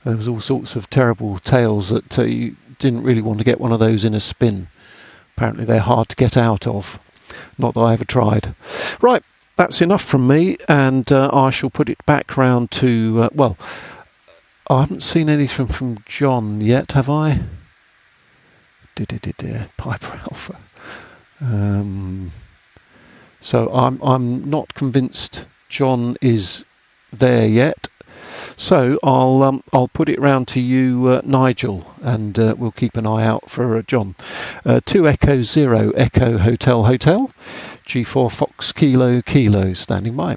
There was all sorts of terrible tales that you didn't really want to get one of those in a spin. Apparently they're hard to get out of. Not that I ever tried. Right, that's enough from me, and I shall put it back round to, well, I haven't seen anything from John yet, have I? Piper Alpha. So I'm not convinced John is there yet. So I'll put it round to you, Nigel, and we'll keep an eye out for John. 2 Echo 0 Echo Hotel Hotel, G4 Fox Kilo Kilo, standing by.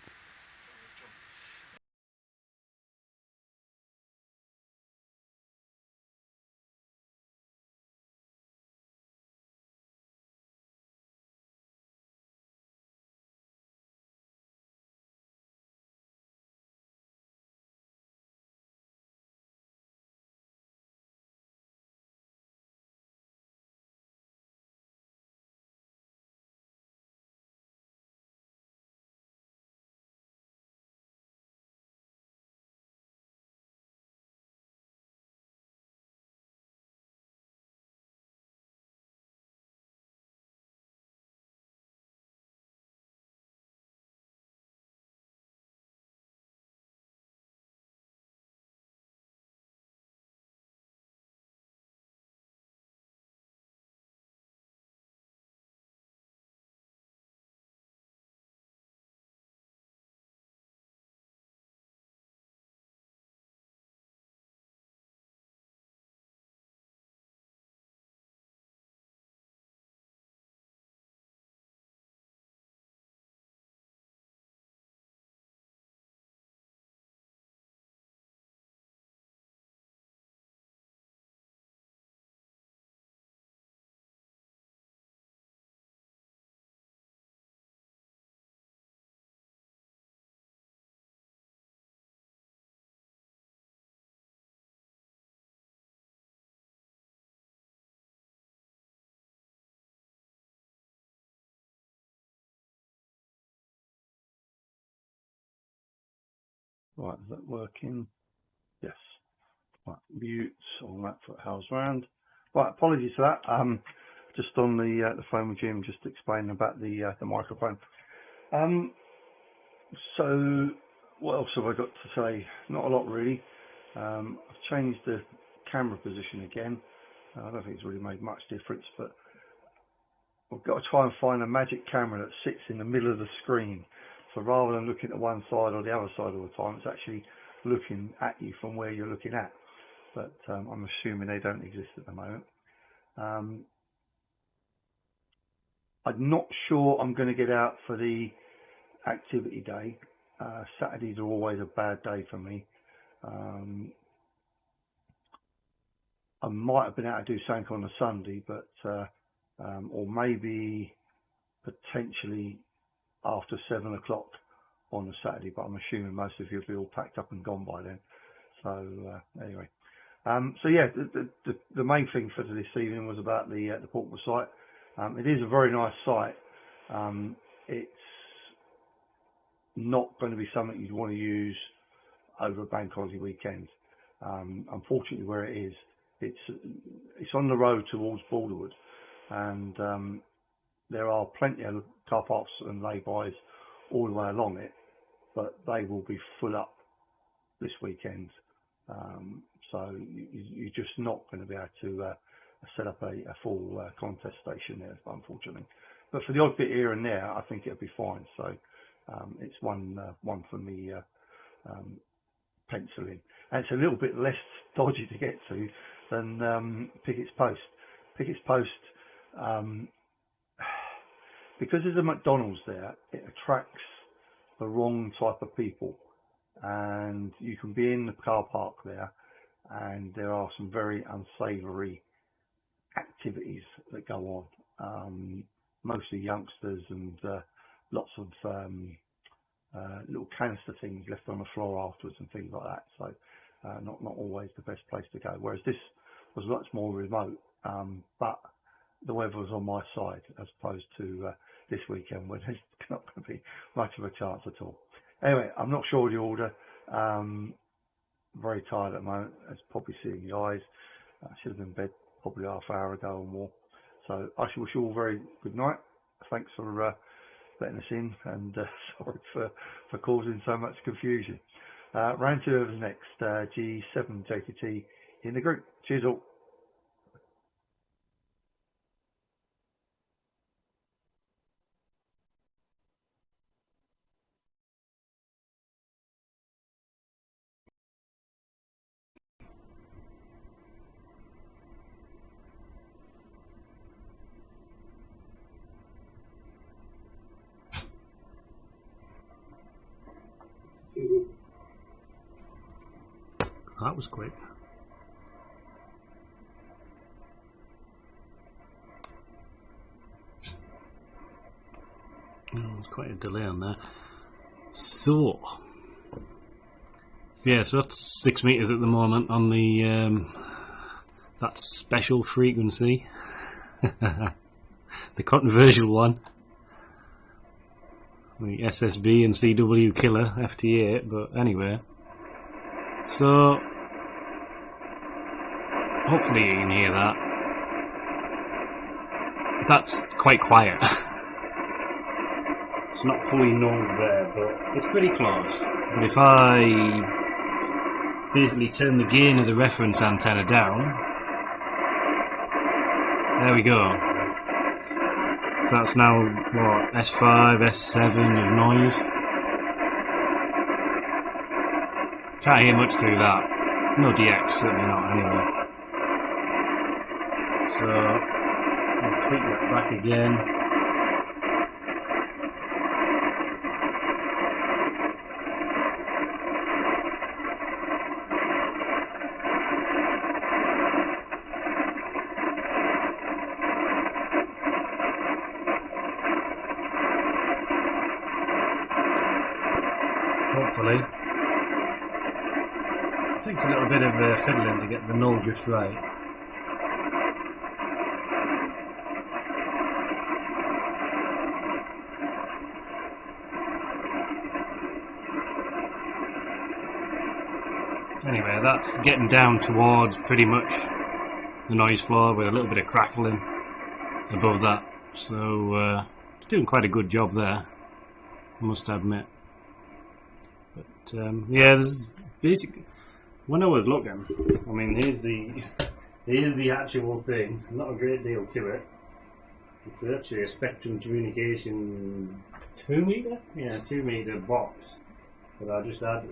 Right, is that working? Yes. Right, mute all that for house round. Right, apologies for that. Just on the phone with Jim, just explaining about the microphone. So what else have I got to say? Not a lot really. I've changed the camera position again. I don't think it's really made much difference, but I've got to try and find a magic camera that sits in the middle of the screen. So rather than looking at one side or the other side all the time, it's actually looking at you from where you're looking at. But I'm assuming they don't exist at the moment. I'm not sure I'm going to get out for the activity day. Saturdays are always a bad day for me. I might have been able to do something on a Sunday, but or maybe potentially after 7 o'clock on a Saturday, but I'm assuming most of you will be all packed up and gone by then. So anyway, so yeah, the main thing for this evening was about the portable site. It is a very nice site. It's not going to be something you'd want to use over a bank holiday weekend. Unfortunately, where it is, it's on the road towards Borderwood, and there are plenty of car parks and lay-bys all the way along it, but they will be full up this weekend. So you're just not going to be able to set up a full contest station there, unfortunately. But for the odd bit here and there, I think it'll be fine. So it's one for me penciling. And it's a little bit less dodgy to get to than Pickett's Post. Pickett's Post, because there's a McDonald's there, it attracts the wrong type of people. And you can be in the car park there, and there are some very unsavoury activities that go on. Mostly youngsters and lots of little canister things left on the floor afterwards and things like that. So not always the best place to go. Whereas this was much more remote, but the weather was on my side as opposed to this weekend where there's not going to be much of a chance at all. Anyway, I'm not sure of the order. Very tired at the moment, as probably seeing the eyes. I should have been in bed probably half hour ago or more. So I shall wish you all a very good night. Thanks for letting us in, and sorry for causing so much confusion. Round 2 over next, G7 JTT in the group. Cheers all. That was quick. Oh, there's quite a delay on there. So that's 6 meters at the moment on the that special frequency, the controversial one, the SSB and CW killer FT8. But anyway, so hopefully you can hear that. That's quite quiet. It's not fully null there, but it's pretty close. But if I basically turn the gain of the reference antenna down, there we go. So that's now what, S5, S7 of noise. Can't hear much through that. No DX, certainly not anyway. So I'll tweak that back again. Hopefully. It takes a little bit of fiddling to get the null just right. Anyway, that's getting down towards pretty much the noise floor with a little bit of crackling above that. So it's doing quite a good job there. I must admit. But yeah, there's basically, when I was looking, I mean, here's the actual thing. Not a great deal to it. It's actually a Spectrum Communication 2 meter, yeah, 2 meter box. But I just had,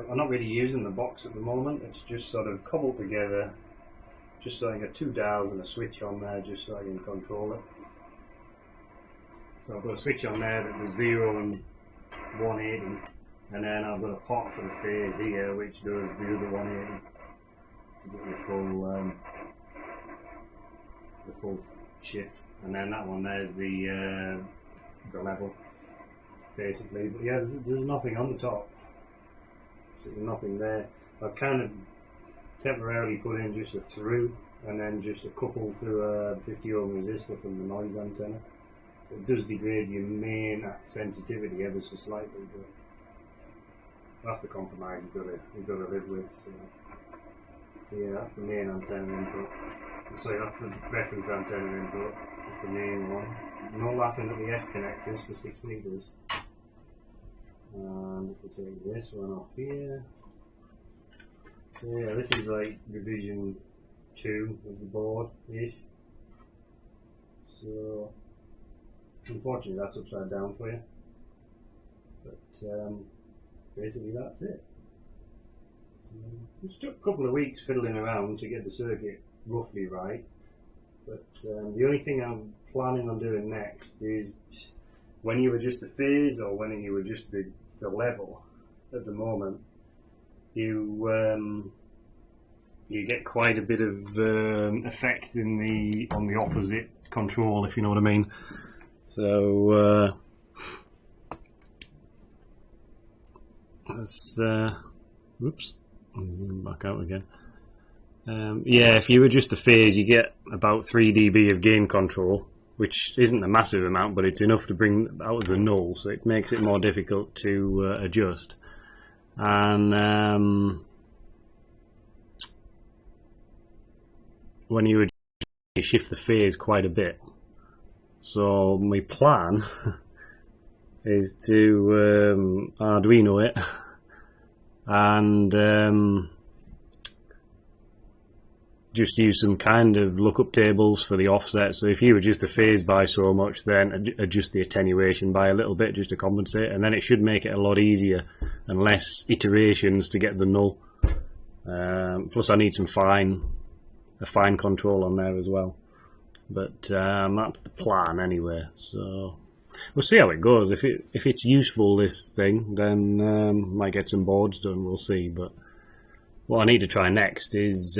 I'm not really using the box at the moment. It's just sort of cobbled together, just so I can get 2 dials and a switch on there, just so I can control it. So I've got a switch on there that does 0 and 180, and then I've got a pot for the phase here, which does the other 180 to get the full shift. And then that one there's the level, basically. But yeah, there's nothing on the top. There's nothing there. I've kind of temporarily put in just a through, and then just a couple through a 50 ohm resistor from the noise antenna. So it does degrade your main sensitivity ever so slightly, but that's the compromise you've got to live with. So yeah, that's the main antenna input. Sorry, that's the reference antenna input. That's the main one. Not laughing at the F connectors for 6 meters. And if we take this one off here, so yeah, this is like revision 2 of the board-ish. So unfortunately that's upside down for you. But basically that's it. It took a couple of weeks fiddling around to get the circuit roughly right, but the only thing I'm planning on doing next is when you adjust the phase or when you adjust the level. At the moment, you get quite a bit of effect on the opposite control, if you know what I mean. So let's whoops, back out again. Yeah, if you adjust the phase, you get about 3 dB of gain control, which isn't a massive amount, but it's enough to bring out the null, so it makes it more difficult to adjust. And when you adjust, you shift the phase quite a bit. So my plan is to Arduino it and just use some kind of lookup tables for the offset. So if you adjust the phase by so much, then adjust the attenuation by a little bit just to compensate, and then it should make it a lot easier and less iterations to get the null. Plus I need some a fine control on there as well. But that's the plan anyway. So we'll see how it goes. If it's useful, this thing, then might get some boards done. We'll see. But what I need to try next is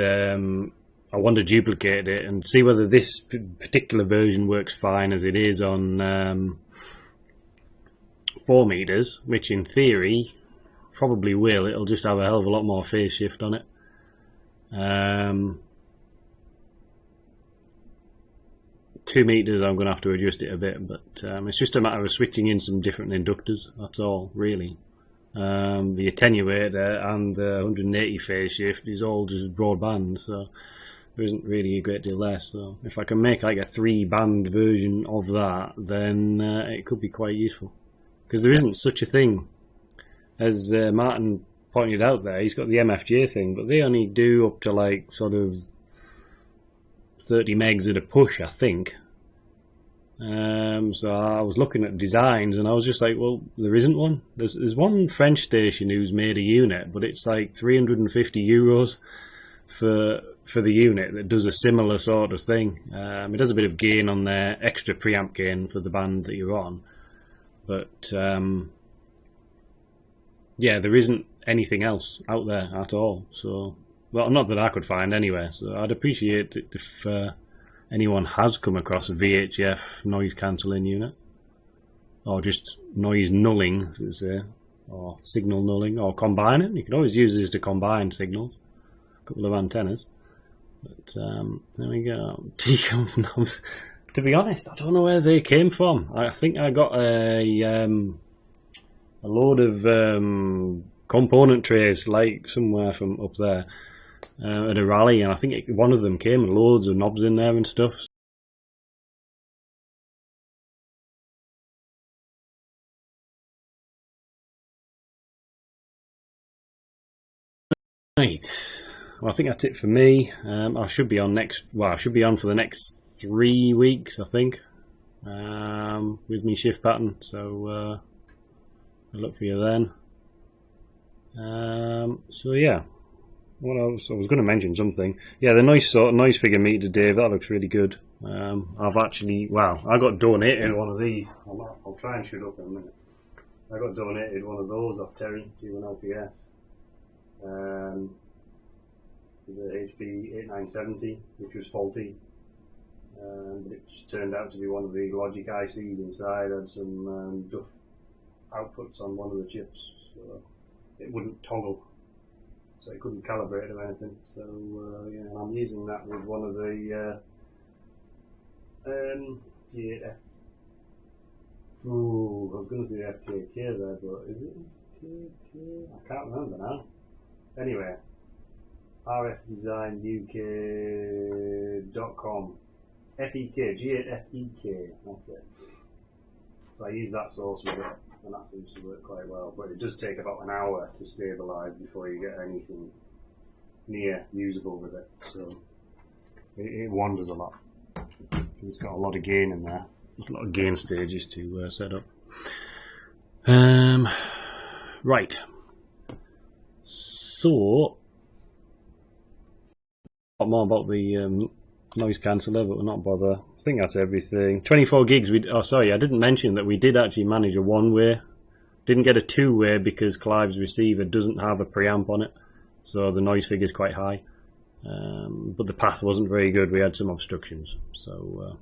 I want to duplicate it and see whether this particular version works fine as it is on 4 meters, which in theory probably will. It'll just have a hell of a lot more phase shift on it. 2 meters I'm going to have to adjust it a bit, but it's just a matter of switching in some different inductors, that's all really. The attenuator and the 180 phase shift is all just broadband, so there isn't really a great deal there. So if I can make like a 3-band version of that, then it could be quite useful, because there isn't such a thing as Martin pointed out there. He's got the MFJ thing, but they only do up to like sort of 30 megs at a push, I think. So I was looking at designs and I was just like, well, there isn't one. There's one French station who's made a unit, but it's like €350 for the unit that does a similar sort of thing. It has a bit of gain on there, extra preamp gain for the band that you're on, but yeah, there isn't anything else out there at all. So, well, not that I could find anyway. So I'd appreciate it if anyone has come across a VHF noise cancelling unit, or just noise nulling, as they say, or signal nulling, or combining. You can always use this to combine signals, a couple of antennas. But there we go. T-comp knobs. To be honest, I don't know where they came from. I think I got a load of component trays, like somewhere from up there, at a rally, and I think one of them came with loads of knobs in there and stuff. Right. Well, I think that's it for me. I should be on next. Well, I should be on for the next 3 weeks, I think, with me shift pattern. So I'll look for you then. So yeah. What else? I was going to mention something. Yeah, the noise figure meter, Dave. That looks really good. I've actually, well, I got donated one of these. I'll try and shoot up in a minute. I got donated one of those off Terry, G1LPS. The HP 8970, which was faulty, but it just turned out to be one of the logic ICs inside. Had some duff outputs on one of the chips, so it wouldn't toggle, so it couldn't calibrate or anything. So yeah, and I'm using that with one of the G8F. Ooh, I was going to say FKK there, but is it FKK? I can't remember now. Anyway, rfdesignuk.com, FEK, G8FEK, that's it. So I use that source with it, and that seems to work quite well. But it does take about an hour to stabilise before you get anything near usable with it. So it wanders a lot. It's got a lot of gain in there. There's a lot of gain stages to set up. Right. So, a lot more about the noise canceller, but we'll not bother. I think that's everything. 24 gigs. Oh, sorry, I didn't mention that we did actually manage a one-way. Didn't get a two-way because Clive's receiver doesn't have a preamp on it, so the noise figure is quite high. But the path wasn't very good. We had some obstructions, so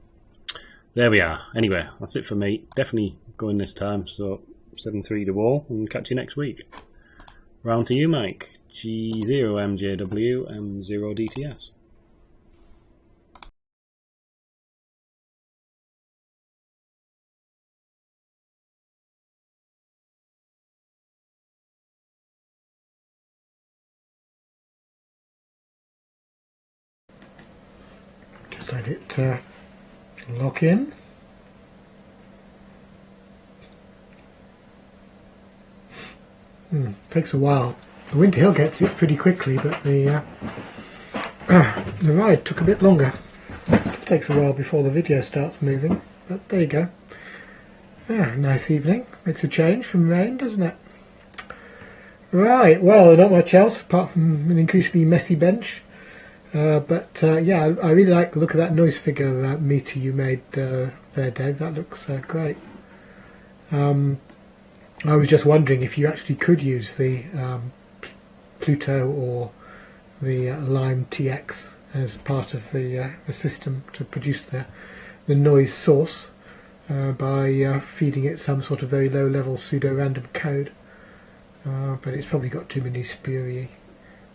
there we are. Anyway, that's it for me. Definitely going this time. So 7-3 to all, and catch you next week. Round to you, Mike. G0MJW M0DTS. Just let it lock in. Takes a while. The Winter Hill gets it pretty quickly, but the Ryde took a bit longer. It still takes a while before the video starts moving, but there you go. Yeah, nice evening. Makes a change from rain, doesn't it? Right, well, not much else apart from an increasingly messy bench. But yeah, I really like the look of that noise figure meter you made there, Dave. That looks great. I was just wondering if you actually could use the Pluto or the Lime TX as part of the system to produce the noise source by feeding it some sort of very low-level pseudo-random code. But it's probably got too many spurious.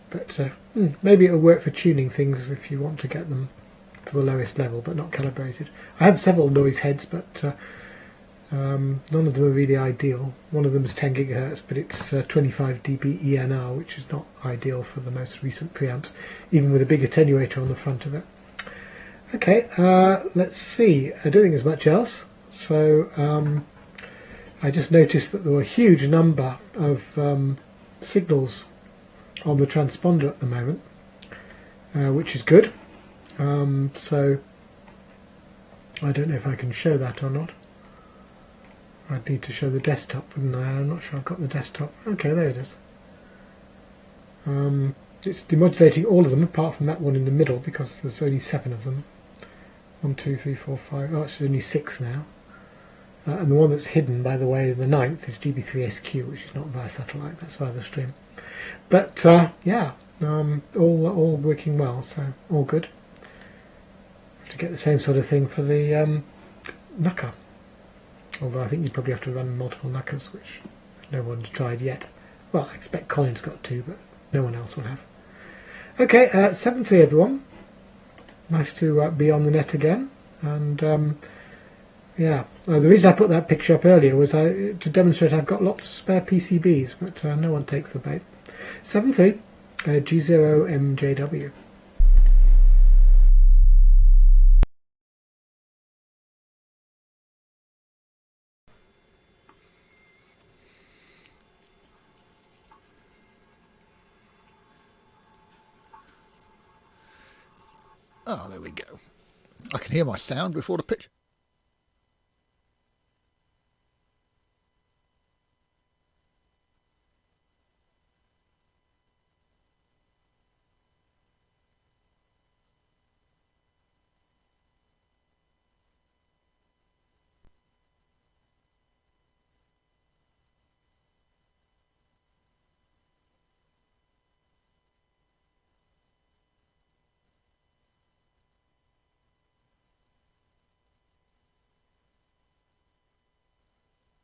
But maybe it'll work for tuning things if you want to get them to the lowest level but not calibrated. I have several noise heads, but none of them are really ideal. One of them is 10 gigahertz, but it's 25 dB ENR, which is not ideal for the most recent preamps, even with a big attenuator on the front of it. Okay, let's see. I don't think there's much else. So I just noticed that there were a huge number of signals on the transponder at the moment, which is good. So I don't know if I can show that or not. I'd need to show the desktop, wouldn't I? I'm not sure I've got the desktop. Okay, there it is. It's demodulating all of them apart from that one in the middle because there's only 7 of them. 1, 2, 3, 4, 5. Oh, it's only 6 now. And the one that's hidden, by the way, the 9th is GB3SQ, which is not via satellite. That's via the stream. But yeah, all working well, so all good. Have to get the same sort of thing for the NUCCA. Although I think you probably have to run multiple NUCCAs, which no one's tried yet. Well, I expect Colin's got 2, but no one else will have. Okay, 7-3 everyone. Nice to be on the net again. And yeah, the reason I put that picture up earlier was to demonstrate I've got lots of spare PCBs, but no one takes the bait. 7-3, G0MJW. Oh, there we go. I can hear my sound before the picture.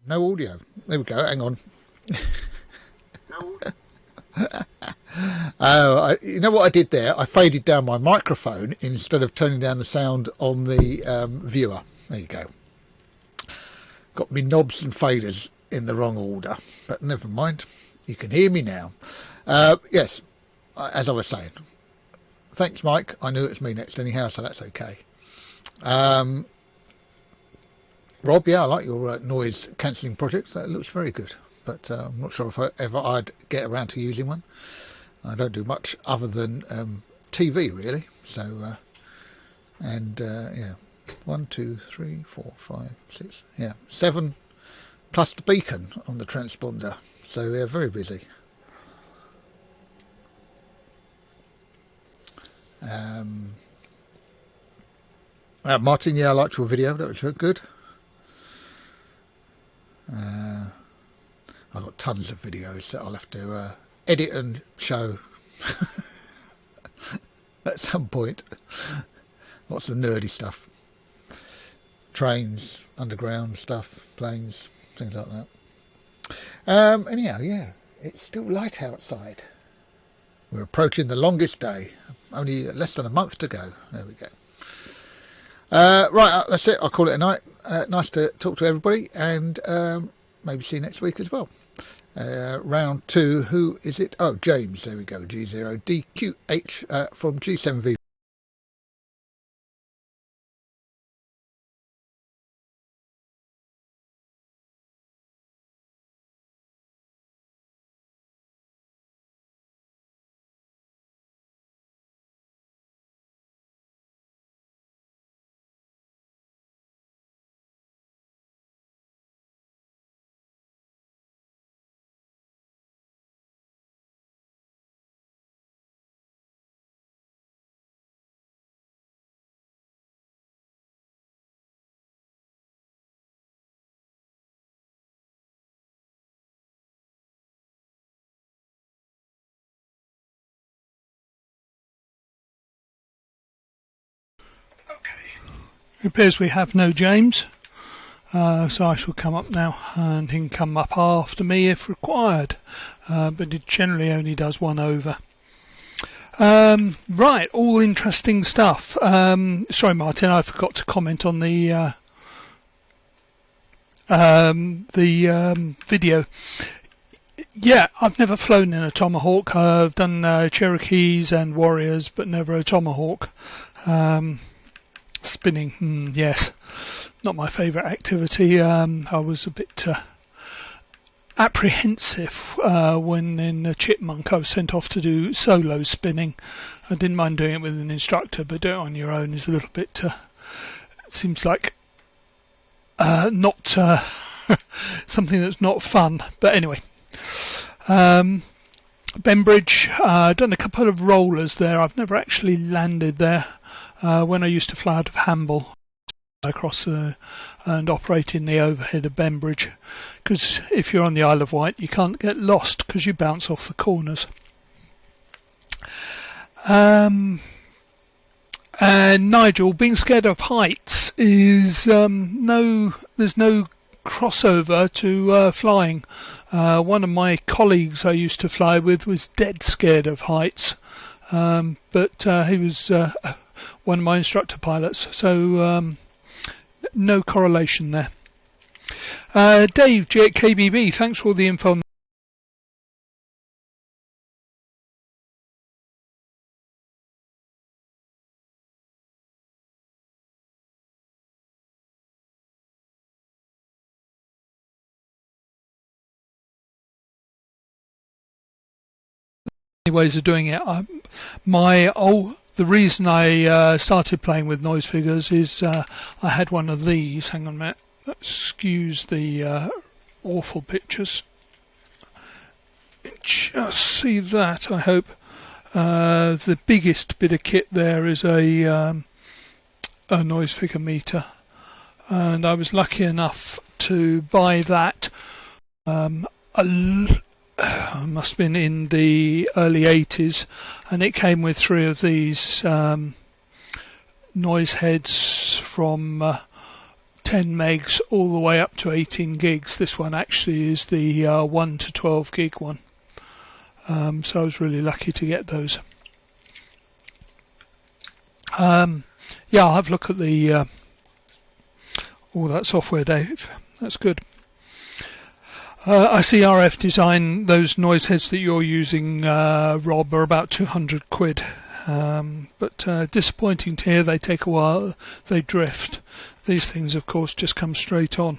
No audio. There we go. Hang on. Oh, you know what I did there? I faded down my microphone instead of turning down the sound on the viewer. There you go. Got me knobs and faders in the wrong order, but never mind. You can hear me now. Yes, as I was saying. Thanks, Mike. I knew it was me next anyhow, so that's okay. Rob, yeah, I like your noise cancelling project. That looks very good, but I'm not sure if I'd get around to using one. I don't do much other than TV, really. So, yeah, 1, 2, 3, 4, 5, 6, yeah, 7 plus the beacon on the transponder. So they're very busy. Martin, yeah, I liked your video. That was good. I've got tons of videos that I'll have to edit and show at some point. Lots of nerdy stuff. Trains, underground stuff, planes, things like that. Anyhow, yeah, it's still light outside. We're approaching the longest day. Only less than a month to go. There we go. Right, that's it. I'll call it a night. Nice to talk to everybody, and maybe see you next week as well. Round 2, who is it? Oh, James, there we go, G0DQH from G7V. It appears we have no James, so I shall come up now, and he can come up after me if required, but it generally only does one over. Right, all interesting stuff. Sorry, Martin, I forgot to comment on the video. Yeah, I've never flown in a Tomahawk. I've done Cherokees and Warriors, but never a Tomahawk. Spinning, yes, not my favourite activity. I was a bit apprehensive when in the Chipmunk I was sent off to do solo spinning. I didn't mind doing it with an instructor, but doing it on your own is a little bit, it seems like not something that's not fun. But anyway, Bembridge, I've done a couple of rollers there. I've never actually landed there. When I used to fly out of Hamble, across and operate in the overhead of Bembridge, because if you're on the Isle of Wight you can't get lost because you bounce off the corners. And Nigel, being scared of heights is there's no crossover to flying. One of my colleagues I used to fly with was dead scared of heights, but he was one of my instructor pilots, so no correlation there. Dave, KBB, thanks for all the info. Ways of doing it. the reason I started playing with noise figures is I had one of these. Hang on a minute. Excuse the awful pictures. Just see that, I hope. The biggest bit of kit there is a noise figure meter, and I was lucky enough to buy that. Must have been in the early 80s, and it came with 3 of these noise heads from 10 megs all the way up to 18 gigs. This one actually is the 1 to 12 gig one. So I was really lucky to get those. Yeah, I'll have a look at the all that software, Dave. That's good. I see RF Design, those noise heads that you're using, Rob, are about 200 quid. But disappointing to hear they take a while, they drift. These things, of course, just come straight on.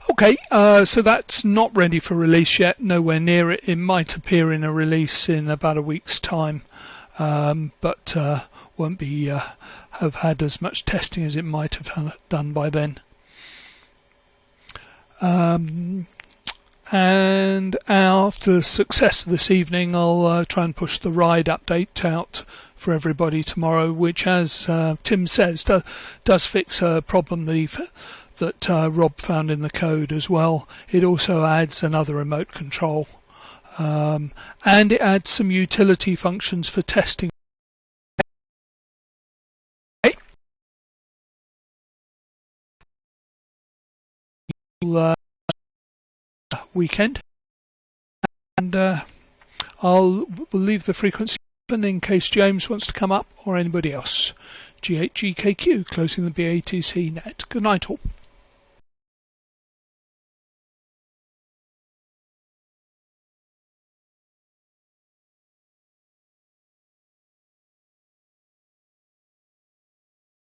Okay, so that's not ready for release yet, nowhere near it. It might appear in a release in about a week's time, but won't be have had as much testing as it might have done by then. And after the success of this evening, I'll try and push the Ryde update out for everybody tomorrow, which, as Tim says, does fix a problem that Rob found in the code as well. It also adds another remote control, and it adds some utility functions for testing. Weekend, and we'll leave the frequency open in case James wants to come up or anybody else. GHGKQ, closing the BATC net. Good night all.